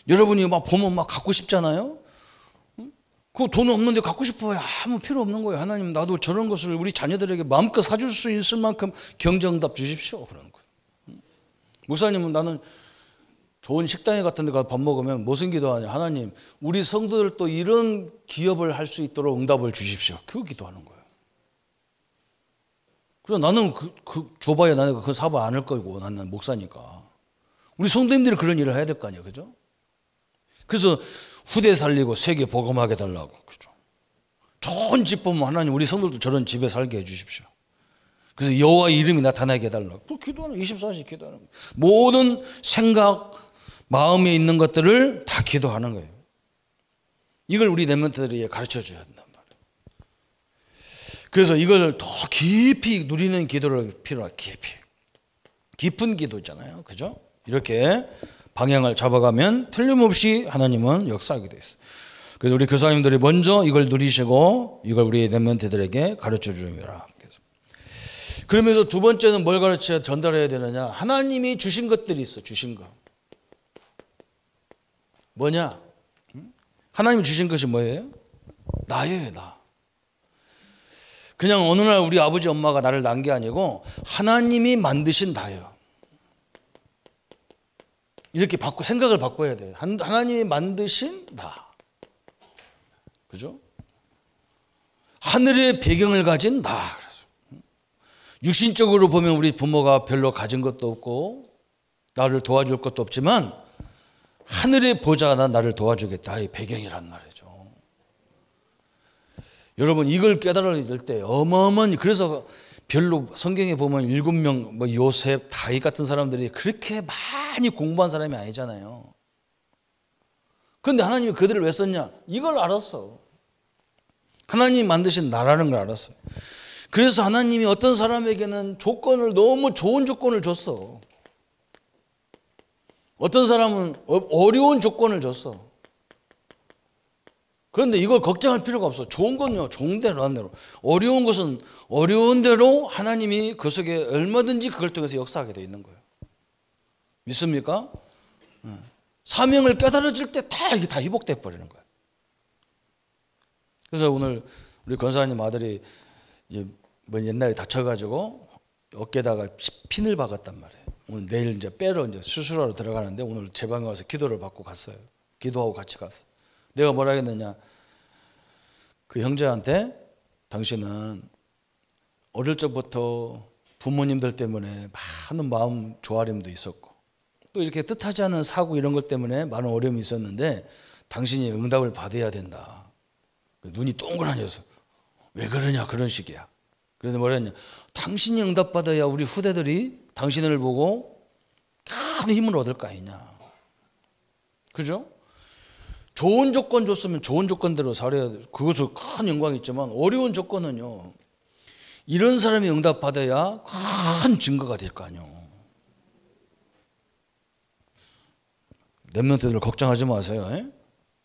여러분이 막 보면 막 갖고 싶잖아요. 그 돈 없는데 갖고 싶어요. 아무 필요 없는 거예요. 하나님 나도 저런 것을 우리 자녀들에게 마음껏 사줄 수 있을 만큼 경정답 주십시오. 그러는 거예요. 목사님은 나는 좋은 식당에 같은 데 가서 밥 먹으면 무슨 기도하냐. 하나님 우리 성도들도 이런 기업을 할 수 있도록 응답을 주십시오. 그 기도하는 거예요. 그래서 나는 줘봐야 나는 그 사업 안 할 거고 나는 목사니까. 우리 성도님들이 그런 일을 해야 될 거 아니에요. 그죠? 그래서 후대 살리고 세계 복음하게 달라고. 그죠? 좋은 집 보면 하나님 우리 성도들도 저런 집에 살게 해 주십시오. 그래서 여호와의 이름이 나타나게 해달라고. 그 기도하는 24시간 기도하는 거예요. 모든 생각, 마음에 있는 것들을 다 기도하는 거예요. 이걸 우리 렘넌트들이 가르쳐 줘야 한단 말이에요. 그래서 이걸 더 깊이 누리는 기도를 필요한 깊은 기도 있잖아요. 그죠? 이렇게 방향을 잡아가면 틀림없이 하나님은 역사하게 돼 있어요. 그래서 우리 교사님들이 먼저 이걸 누리시고 이걸 우리 렘넌트들에게 가르쳐 주라. 그러면서 두 번째는 뭘 가르쳐야 전달해야 되느냐? 하나님이 주신 것들이 있어. 주신 거. 뭐냐? 하나님이 주신 것이 뭐예요? 나예요, 나. 그냥 어느 날 우리 아버지 엄마가 나를 낳은 게 아니고 하나님이 만드신 나예요. 이렇게 생각을 바꿔야 돼요. 하나님이 만드신 나. 그죠? 하늘의 배경을 가진 나. 육신적으로 보면 우리 부모가 별로 가진 것도 없고 나를 도와줄 것도 없지만 하늘의 보좌가 나를 도와주겠다. 나의 배경이란 말이죠. 여러분 이걸 깨달을 때 어마어마한 그래서 별로 성경에 보면 7명 뭐 요셉, 다윗 같은 사람들이 그렇게 많이 공부한 사람이 아니잖아요. 그런데 하나님이 그들을 왜 썼냐? 이걸 알았어. 하나님이 만드신 나라는 걸 알았어요. 그래서 하나님이 어떤 사람에게는 너무 좋은 조건을 줬어. 어떤 사람은 어려운 조건을 줬어. 그런데 이걸 걱정할 필요가 없어. 좋은 건요, 좋은 대로 한 대로. 어려운 것은 어려운 대로 하나님이 그 속에 얼마든지 그걸 통해서 역사하게 돼 있는 거예요. 믿습니까? 사명을 깨달아질 때 이게 다 회복돼 버리는 거예요. 그래서 오늘 우리 권사님 아들이 뭐 옛날에 다쳐가지고 어깨에다가 핀을 박았단 말이에요. 오늘 내일 이제 빼러 이제 수술하러 들어가는데 오늘 제 방에 와서 기도를 받고 갔어요. 기도하고 같이 갔어요. 내가 뭐라 했느냐? 그 형제한테 당신은 어릴 적부터 부모님들 때문에 많은 마음 조아림도 있었고 또 이렇게 뜻하지 않은 사고 이런 것 때문에 많은 어려움이 있었는데 당신이 응답을 받아야 된다. 눈이 동그라져서 왜 그러냐 그런 식이야. 그래서 뭐라 했냐? 당신이 응답받아야 우리 후대들이 당신을 보고 큰 힘을 얻을 거 아니냐. 그죠? 좋은 조건 줬으면 좋은 조건대로 살아야 돼. 그것은 큰 영광이 있지만 어려운 조건은요. 이런 사람이 응답받아야 큰 증거가 될 거 아니에요. 렘넌트들 걱정하지 마세요. 에?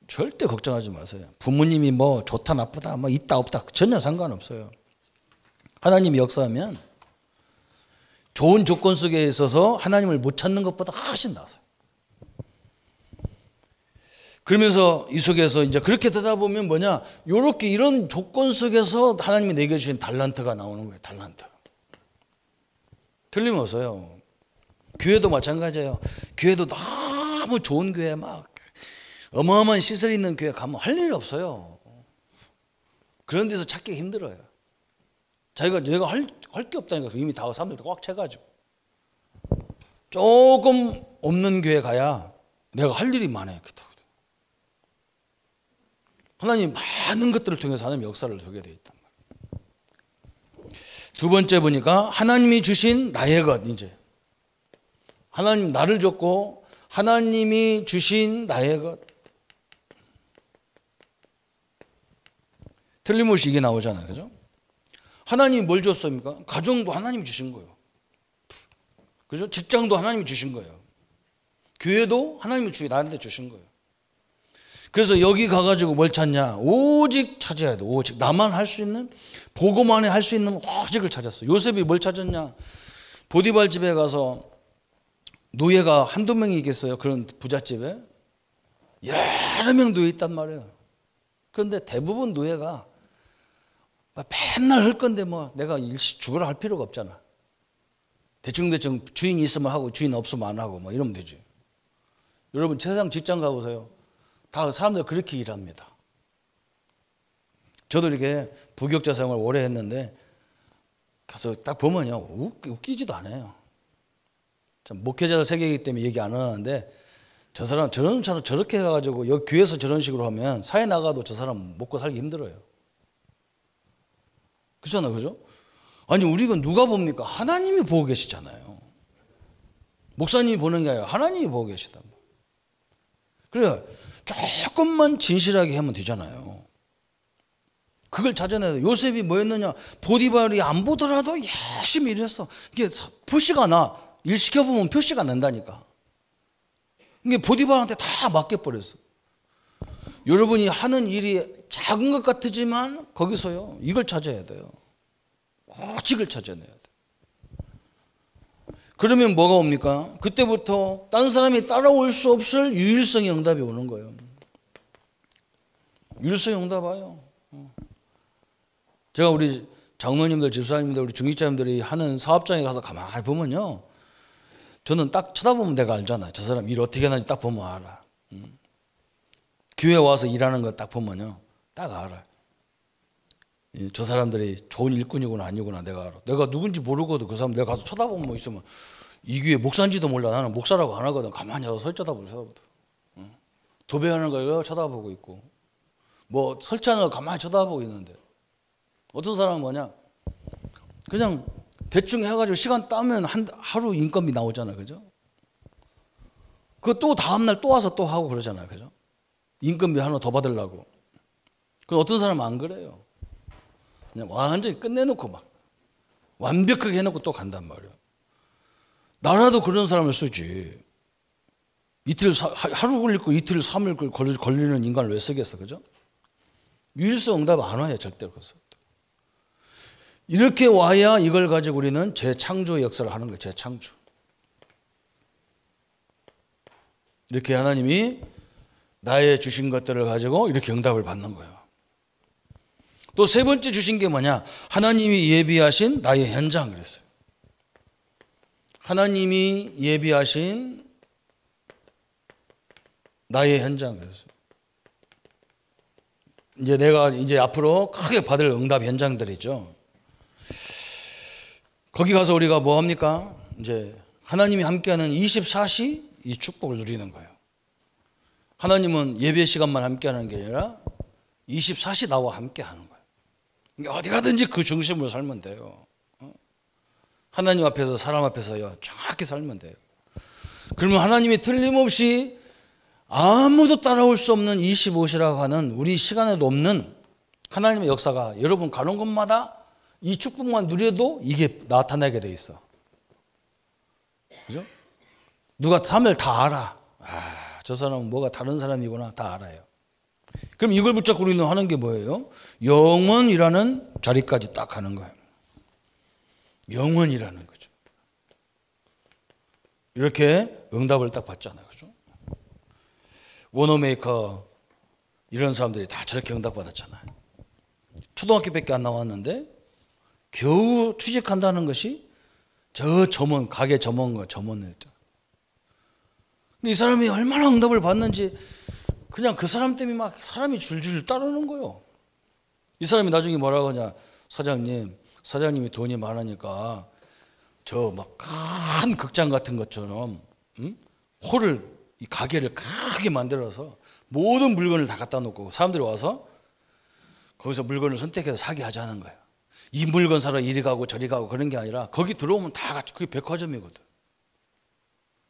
절대 걱정하지 마세요. 부모님이 뭐 좋다 나쁘다 뭐 있다 없다 전혀 상관없어요. 하나님이 역사하면 좋은 조건 속에 있어서 하나님을 못 찾는 것보다 훨씬 나아요. 그러면서 이 속에서 이제 그렇게 되다 보면 뭐냐? 요렇게 이런 조건 속에서 하나님이 내게 주신 달란트가 나오는 거예요. 달란트. 틀림없어요. 교회도 마찬가지예요. 교회도 너무 좋은 교회 막 어마어마한 시설이 있는 교회 가면 할 일이 없어요. 그런 데서 찾기 힘들어요. 내가 할 게 없다니까 이미 다 사람들 꽉 채가지고 조금 없는 교회 가야 내가 할 일이 많아요. 하나님 많은 것들을 통해서 하나님 역사를 하게 되어 있단 말이에요. 두 번째 보니까 하나님이 주신 나의 것 이제 하나님 나를 줬고 하나님이 주신 나의 것 틀림없이 이게 나오잖아요. 그죠? 하나님이 뭘 줬습니까? 가정도 하나님이 주신 거예요. 그죠? 직장도 하나님이 주신 거예요. 교회도 하나님이 나한테 주신 거예요. 그래서 여기 가가지고 뭘 찾냐? 오직 찾아야 돼. 오직 나만 할 수 있는, 보고만 할 수 있는 오직을 찾았어. 요셉이 뭘 찾았냐? 보디발 집에 가서 노예가 한두 명이 있겠어요? 그런 부잣집에 여러 명 노예 있단 말이에요. 그런데 대부분 노예가 맨날 할 건데 뭐 내가 일시 죽으라 할 필요가 없잖아. 대충대충 주인이 있으면 하고 주인 없으면 안 하고 뭐 이러면 되지. 여러분 세상 직장 가보세요. 다 사람들 그렇게 일합니다. 저도 이렇게 부교육자 생활 오래 했는데 가서 딱 보면요 웃기지도 않아요. 참 목회자 세계이기 때문에 얘기 안 하는데 저 사람 저런 사람 저렇게 해가지고 여기 교회에서 저런 식으로 하면 사회 나가도 저 사람 먹고 살기 힘들어요. 그렇잖아요, 그죠? 아니 우리가 누가 봅니까? 하나님이 보고 계시잖아요. 목사님이 보는 게 아니라 하나님이 보고 계시단 말이에요. 그래 조금만 진실하게 하면 되잖아요. 그걸 찾아내야 돼. 요셉이 뭐였느냐? 보디발이 안 보더라도 열심히 일했어. 이게 표시가 나. 일 시켜보면 표시가 난다니까. 이게 보디발한테 다 맡겨버렸어. 여러분이 하는 일이 작은 것 같지만 거기서요 이걸 찾아야 돼요. 오직을 찾아내야 돼. 그러면 뭐가 옵니까? 그때부터 다른 사람이 따라올 수 없을 유일성의 응답이 오는 거예요. 유일성의 응답 와요. 제가 우리 장로님들, 집사님들, 우리 중직자님들이 하는 사업장에 가서 가만히 보면요. 저는 딱 쳐다보면 내가 알잖아요. 저 사람 일 어떻게 하는지 딱 보면 알아. 교회 와서 일하는 거 딱 보면요. 딱 알아. 저 사람들이 좋은 일꾼이구나 아니구나 내가 알아. 내가 누군지 모르거든. 그 사람 내가 가서 쳐다보면 뭐 있으면 이 교회 목사인지도 몰라. 나는 목사라고 안 하거든. 가만히 와서 설 쳐다보거든. 도배하는 걸 쳐다보고 있고 뭐 설치하는 걸 가만히 쳐다보고 있는데 어떤 사람은 뭐냐 그냥 대충 해가지고 시간 따면 하루 인건비 나오잖아요. 그죠? 그거 또 다음날 또 와서 또 하고 그러잖아요. 그죠? 인건비 하나 더 받으려고. 그 어떤 사람은 안 그래요. 그냥 완전히 끝내놓고 막 완벽하게 해놓고 또 간단 말이에요. 나라도 그런 사람을 쓰지. 하루 걸릴 거 이틀 3일 걸리는 인간을 왜 쓰겠어. 그죠? 유일성 응답 안 와요. 절대로. 이렇게 와야 이걸 가지고 우리는 재창조 역사를 하는 거예요. 재창조. 이렇게 하나님이 나의 주신 것들을 가지고 이렇게 응답을 받는 거예요. 또 세 번째 주신 게 뭐냐? 하나님이 예비하신 나의 현장 그랬어요. 하나님이 예비하신 나의 현장 그랬어요. 이제 내가 이제 앞으로 크게 받을 응답 현장들이죠. 거기 가서 우리가 뭐 합니까? 이제 하나님이 함께하는 24시 이 축복을 누리는 거예요. 하나님은 예배 시간만 함께하는 게 아니라 24시 나와 함께하는 거예요. 어디 가든지 그 중심으로 살면 돼요. 하나님 앞에서 사람 앞에서요 정확히 살면 돼요. 그러면 하나님이 틀림없이 아무도 따라올 수 없는 25시라고 하는 우리 시간에도 없는 하나님의 역사가 여러분 가는 곳마다 이 축복만 누려도 이게 나타나게 돼 있어. 그죠? 누가 하면 다 알아. 저 사람은 뭐가 다른 사람이구나 다 알아요. 그럼 이걸 붙잡고 우리는 하는 게 뭐예요? 영원이라는 자리까지 딱 가는 거예요. 영원이라는 거죠. 이렇게 응답을 딱 받잖아요. 그죠? 워너메이커 이런 사람들이 다 저렇게 응답받았잖아요. 초등학교밖에 안 나왔는데 겨우 취직한다는 것이 저 점원, 가게 점원이었죠. 이 사람이 얼마나 응답을 받는지 그냥 그 사람 때문에 막 사람이 줄줄 따르는 거예요. 이 사람이 나중에 뭐라고 하냐. 사장님이 돈이 많으니까 저 막 큰 극장 같은 것처럼 홀을 이 가게를 크게 만들어서 모든 물건을 다 갖다 놓고 사람들이 와서 거기서 물건을 선택해서 사게 하자는 거예요. 이 물건 사러 이리 가고 저리 가고 그런 게 아니라 거기 들어오면 다 같이 그게 백화점이거든.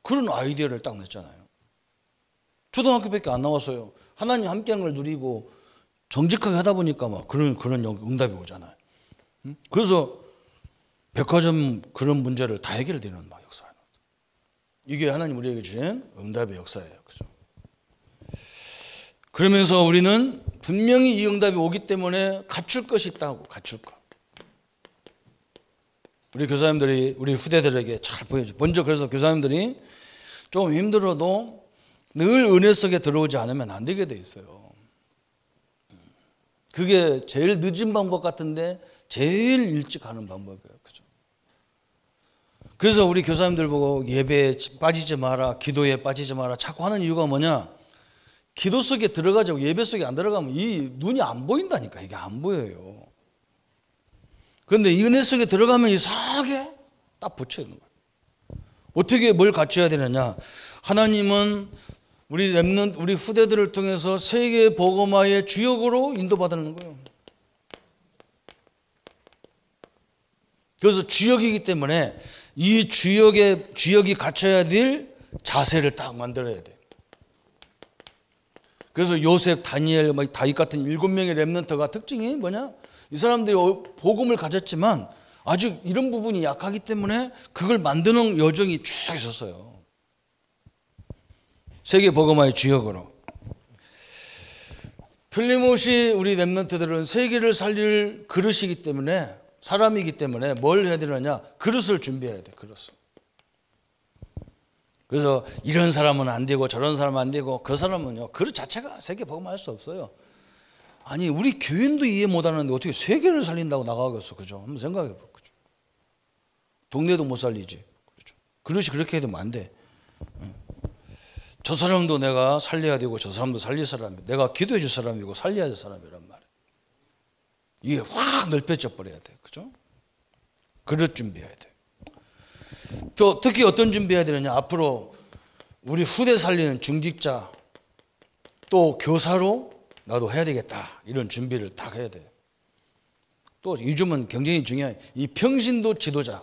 그런 아이디어를 딱 냈잖아요. 초등학교밖에 안 나왔어요. 하나님 함께하는 걸 누리고 정직하게 하다 보니까 막 그런 응답이 오잖아요. 그래서 백화점 그런 문제를 다 해결되는 막 역사예요. 이게 하나님 우리에게 주신 응답의 역사예요. 그죠? 그러면서 우리는 분명히 이 응답이 오기 때문에 갖출 것이 있다고, 갖출 것. 우리 교사님들이 우리 후대들에게 잘 보여줘. 먼저 그래서 교사님들이 좀 힘들어도 늘 은혜 속에 들어오지 않으면 안 되게 돼 있어요. 그게 제일 늦은 방법 같은데 제일 일찍 하는 방법이에요. 그죠? 그래서 우리 교사님들 보고 예배에 빠지지 마라, 기도에 빠지지 마라 자꾸 하는 이유가 뭐냐? 기도 속에 들어가자고 예배 속에 안 들어가면 이 눈이 안 보인다니까. 이게 안 보여요. 그런데 이 은혜 속에 들어가면 이상하게 딱 붙여 있는 거예요. 어떻게 뭘 갖춰야 되느냐? 하나님은 우리 렘넌트, 우리 후대들을 통해서 세계 복음화의 주역으로 인도받는 거예요. 그래서 주역이기 때문에 이 주역이 갖춰야 될 자세를 딱 만들어야 돼요. 그래서 요셉, 다니엘, 다윗 같은 7명의 렘넌트가 특징이 뭐냐? 이 사람들이 복음을 가졌지만 아직 이런 부분이 약하기 때문에 그걸 만드는 여정이 쭉 있었어요. 세계 복음화의 주역으로. 틀림없이 우리 렘넌트들은 세계를 살릴 그릇이기 때문에, 사람이기 때문에 뭘 해야 되느냐? 그릇을 준비해야 돼. 그릇을. 그래서 이런 사람은 안 되고 저런 사람은 안 되고, 그 사람은요, 그릇 자체가 세계 복음화할 수 없어요. 아니 우리 교인도 이해 못하는데 어떻게 세계를 살린다고 나가겠어? 그죠? 한번 생각해 봐. 그죠? 동네도 못 살리지. 그렇죠? 그릇이 그렇게 해도 안 돼. 저 사람도 내가 살려야 되고 저 사람도 살릴 사람이고, 내가 기도해 줄 사람이고 살려야 될 사람이란 말이에요. 이게 확 넓혀져 버려야 돼. 그죠? 그릇 준비해야 돼. 또 특히 어떤 준비해야 되느냐? 앞으로 우리 후대 살리는 중직자, 또 교사로 나도 해야 되겠다. 이런 준비를 딱 해야 돼. 또 요즘은 굉장히 중요한 이 평신도 지도자.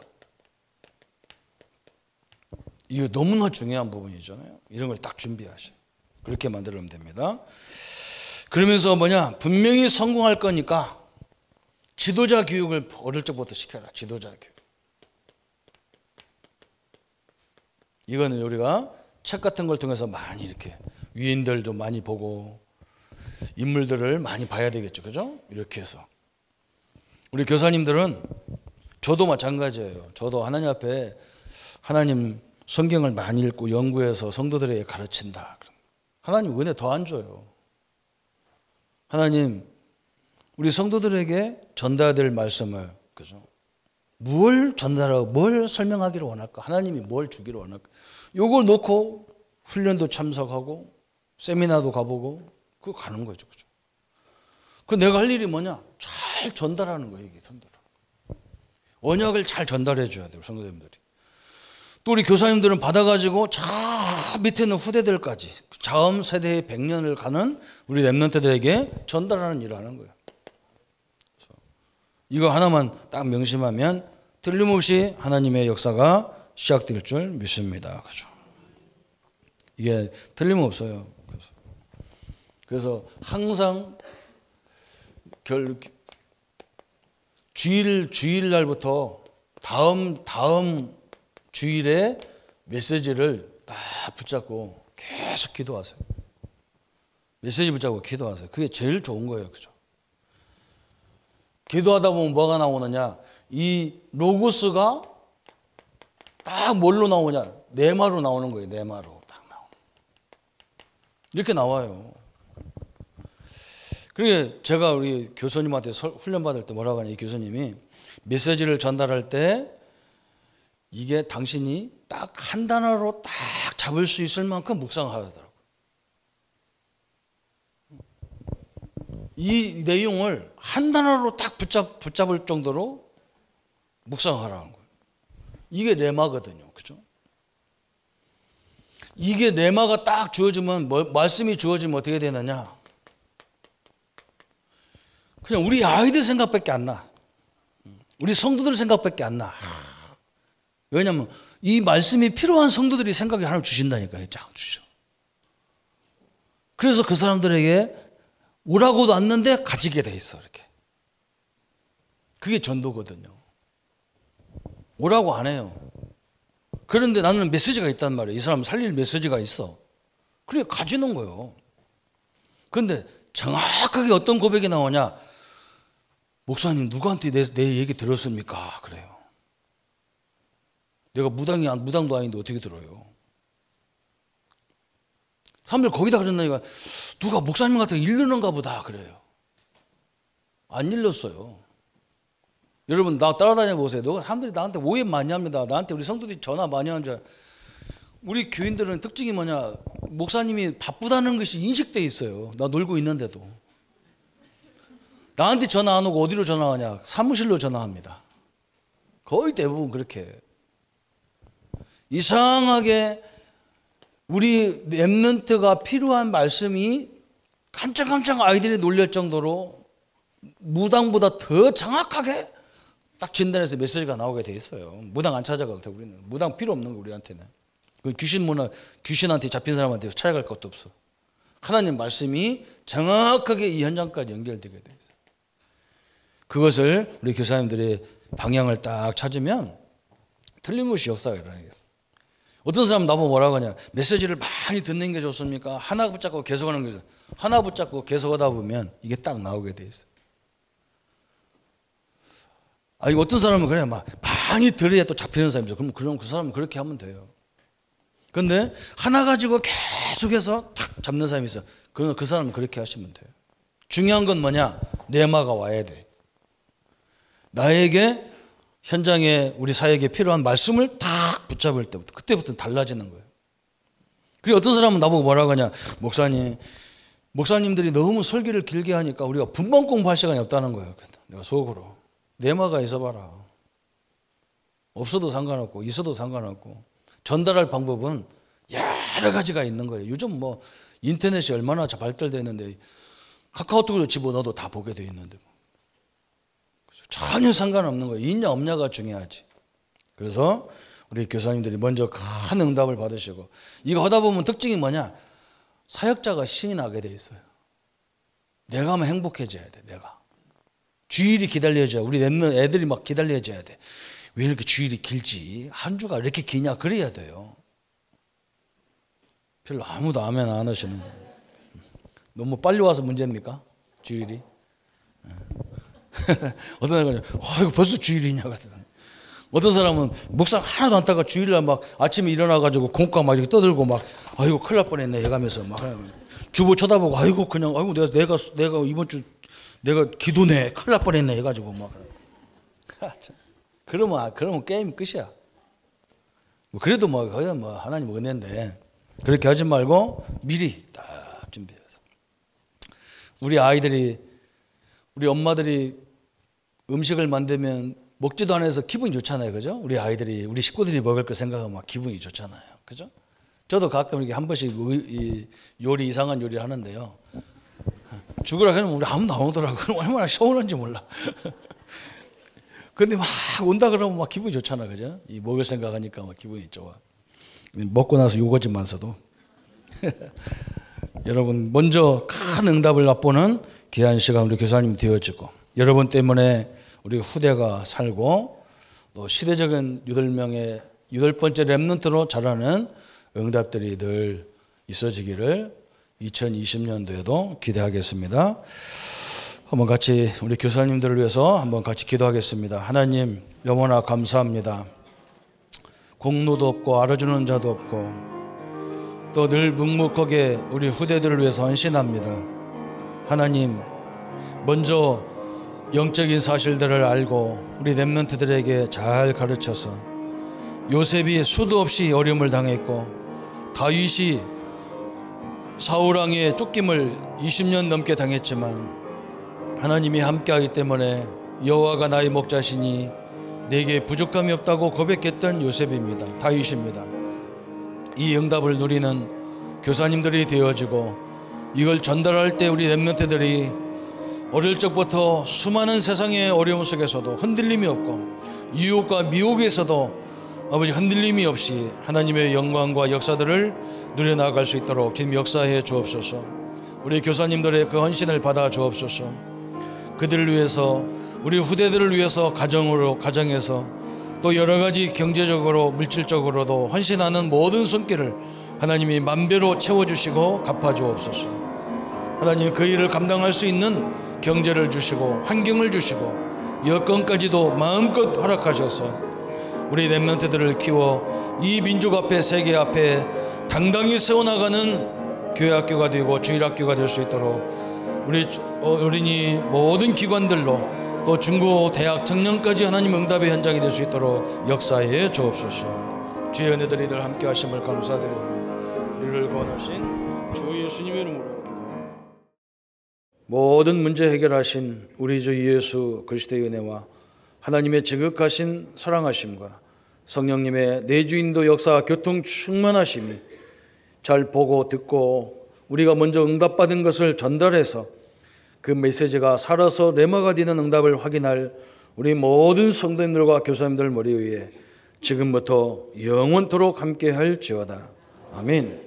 이거 너무나 중요한 부분이잖아요. 이런 걸 딱 준비하셔. 그렇게 만들면 됩니다. 그러면서 뭐냐? 분명히 성공할 거니까 지도자 교육을 어릴 적부터 시켜라. 지도자 교육. 이거는 우리가 책 같은 걸 통해서 많이 이렇게 위인들도 많이 보고 인물들을 많이 봐야 되겠죠. 그죠? 이렇게 해서. 우리 교사님들은 저도 마찬가지예요. 저도 하나님 앞에 하나님 성경을 많이 읽고 연구해서 성도들에게 가르친다. 하나님 은혜 더 안 줘요. 하나님 우리 성도들에게 전달될 말씀을, 그죠? 뭘 전달하고 뭘 설명하기를 원할까? 하나님이 뭘 주기를 원할까? 요걸 놓고 훈련도 참석하고 세미나도 가보고 그거 가는 거죠. 그죠? 그 내가 할 일이 뭐냐? 잘 전달하는 거예요. 이게 전달. 언약을 잘 전달해 줘야 돼요. 성도님들이. 또 우리 교사님들은 받아가지고 저 밑에 있는 후대들까지 다음 세대의 100년을 가는 우리 렘넌트들에게 전달하는 일을 하는 거예요. 이거 하나만 딱 명심하면 틀림없이 하나님의 역사가 시작될 줄 믿습니다. 그죠? 이게 틀림없어요. 그래서 항상 주일날부터 다음 주일에 메시지를 딱 붙잡고 계속 기도하세요. 메시지 붙잡고 기도하세요. 그게 제일 좋은 거예요. 그죠? 기도하다 보면 뭐가 나오느냐? 이 로고스가 딱 뭘로 나오냐? 네마로 나오는 거예요. 네마로 딱 나오는. 이렇게 나와요. 그러니까 제가 우리 교수님한테 훈련 받을 때 뭐라고 하냐? 이 교수님이 메시지를 전달할 때 이게 당신이 딱 한 단어로 딱 잡을 수 있을 만큼 묵상하더라고요. 이 내용을 한 단어로 딱 붙잡을 정도로 묵상하라는 거예요. 이게 레마거든요. 그죠? 이게 레마가 딱 주어지면, 말씀이 주어지면 어떻게 되느냐? 그냥 우리 아이들 생각밖에 안 나. 우리 성도들 생각밖에 안 나. 왜냐하면 이 말씀이 필요한 성도들이 생각이 하나님 주신다니까요. 쫙 주셔. 그래서 그 사람들에게 오라고도 않는데 가지게 돼 있어. 이렇게. 그게 전도거든요. 오라고 안 해요. 그런데 나는 메시지가 있단 말이에요. 이 사람 살릴 메시지가 있어. 그래 가지는 거예요. 근데 정확하게 어떤 고백이 나오냐? 목사님 누구한테 내 얘기 들었습니까? 그래요. 내가 무당도 아닌데 어떻게 들어요? 사람들 거기다 그랬나니까 누가 목사님 같은 거 일르는가 보다 그래요. 안 일렀어요. 여러분 나 따라다녀 보세요. 너가 사람들이 나한테 오해 많이 합니다. 나한테 우리 성도들이 전화 많이 하는 줄. 우리 교인들은 특징이 뭐냐? 목사님이 바쁘다는 것이 인식돼 있어요. 나 놀고 있는데도. 나한테 전화 안 오고 어디로 전화하냐? 사무실로 전화합니다. 거의 대부분 그렇게. 이상하게 우리 렘넌트가 필요한 말씀이 깜짝깜짝 아이들이 놀랄 정도로 무당보다 더 정확하게 딱 진단해서 메시지가 나오게 돼 있어요. 무당 안 찾아가도 돼. 우리는 무당 필요 없는 거 우리한테는. 그 귀신한테 잡힌 사람한테 찾아갈 것도 없어. 하나님 말씀이 정확하게 이 현장까지 연결되게 돼 있어요. 그것을 우리 교사님들이 방향을 딱 찾으면 틀림없이 역사가 일어나겠어요. 어떤 사람은 나보고 뭐라고 하냐? 메시지를 많이 듣는 게 좋습니까? 하나 붙잡고 계속하는 게 좋습니까? 하나 붙잡고 계속하다 보면 이게 딱 나오게 돼 있어요. 아니 어떤 사람은 그래 막 많이 들어야 또 잡히는 사람이죠. 그럼 그 사람은 그렇게 하면 돼요. 근데 하나 가지고 계속해서 탁 잡는 사람이 있어. 그 사람은 그렇게 하시면 돼요. 중요한 건 뭐냐? 내마가 와야 돼. 나에게 현장에 우리 사역에 필요한 말씀을 딱 붙잡을 때부터 그때부터 달라지는 거예요. 그리고 어떤 사람은 나보고 뭐라고 하냐? 목사님들이 너무 설교를 길게 하니까 우리가 분번 공부할 시간이 없다는 거예요. 내가 속으로 내마가 있어봐라. 없어도 상관없고 있어도 상관없고 전달할 방법은 여러 가지가 있는 거예요. 요즘 뭐 인터넷이 얼마나 발달되어 있는데 카카오톡으로 집어넣어도 다 보게 돼 있는데 전혀 상관없는 거예요. 있냐 없냐가 중요하지. 그래서 우리 교사님들이 먼저 큰 응답을 받으시고 이거 하다 보면 특징이 뭐냐? 사역자가 신이 나게 돼 있어요. 내가 하면 행복해져야 돼. 내가. 주일이 기다려져야 우리 애들이 막 기다려져야 돼. 왜 이렇게 주일이 길지? 한 주가 이렇게 기냐? 그래야 돼요. 별로 아무도 아멘 안 하시는. 너무 빨리 와서 문제입니까? 주일이? 어떤 사람은 이거 벌써 주일이냐 그랬더니 어떤 사람은 목사 하나도 안 타가 주일날 막 아침에 일어나가지고 공과 막 이렇게 떠들고 막 아이고 큰일 날 뻔했네 해가면서 막 주보 쳐다보고 아이고 그냥 아이고 내가 이번 주 내가 기도네 큰일 날 뻔했네 해가지고 막 그러면 게임 끝이야. 뭐 그래도 뭐 거의 뭐 하나님 은혜인데 그렇게 하지 말고 미리 딱 준비해서 우리 엄마들이 음식을 만들면 먹지도 않아서 기분이 좋잖아요. 그죠? 우리 아이들이, 우리 식구들이 먹을 거 생각하면 막 기분이 좋잖아요. 그죠? 저도 가끔 이렇게 한 번씩 이상한 요리를 하는데요. 죽으라 그러면 우리 아무도 안 오더라고요. 그럼 얼마나 서운한지 몰라. 근데 막 온다 그러면 막 기분이 좋잖아. 그죠? 이 먹을 생각하니까 막 기분이 좋아. 먹고 나서 요거지만서도. 여러분, 먼저 큰 응답을 맛보는 귀한 시간 우리 교사님 되어지고, 여러분 때문에 우리 후대가 살고, 또 시대적인 8번째 렘넌트로 자라는 응답들이 늘 있어지기를 2020년도에도 기대하겠습니다. 한번 같이 우리 교사님들을 위해서 한번 같이 기도하겠습니다. 하나님, 너무나 감사합니다. 공로도 없고 알아주는 자도 없고 또 늘 묵묵하게 우리 후대들을 위해서 헌신합니다. 하나님, 먼저 영적인 사실들을 알고 우리 렘넌트들에게 잘 가르쳐서, 요셉이 수도 없이 어려움을 당했고 다윗이 사울왕의 쫓김을 20년 넘게 당했지만 하나님이 함께하기 때문에 여호와가 나의 목자시니 내게 부족함이 없다고 고백했던 요셉입니다. 다윗입니다. 이 응답을 누리는 교사님들이 되어지고, 이걸 전달할 때 우리 렘넌트들이 어릴 적부터 수많은 세상의 어려움 속에서도 흔들림이 없고 유혹과 미혹에서도 아버지 흔들림이 없이 하나님의 영광과 역사들을 누려나갈 수 있도록 지금 역사해 주옵소서. 우리 교사님들의 그 헌신을 받아 주옵소서. 그들을 위해서, 우리 후대들을 위해서 가정에서 또 여러 가지 경제적으로 물질적으로도 헌신하는 모든 손길을 하나님이 만배로 채워주시고 갚아주옵소서. 하나님 그 일을 감당할 수 있는 경제를 주시고 환경을 주시고 여건까지도 마음껏 허락하셔서 우리 렘넌트들을 키워 이 민족 앞에 세계 앞에 당당히 세워나가는 교회학교가 되고 주일학교가 될 수 있도록 우리 어린이 모든 기관들로 또 중고 대학 청년까지 하나님 응답의 현장이 될 수 있도록 역사해 주옵소서. 주의 은혜들이 늘 함께 하심을 감사드리며 우리를 구원하신 주 예수님의 이름으로 모든 문제 해결하신 우리 주 예수 그리스도의 은혜와 하나님의 지극하신 사랑하심과 성령님의 내주인도 역사 교통 충만하심이 잘 보고 듣고 우리가 먼저 응답받은 것을 전달해서 그 메시지가 살아서 레마가 되는 응답을 확인할 우리 모든 성도님들과 교사님들 머리 위에 지금부터 영원토록 함께 할지어다. 아멘.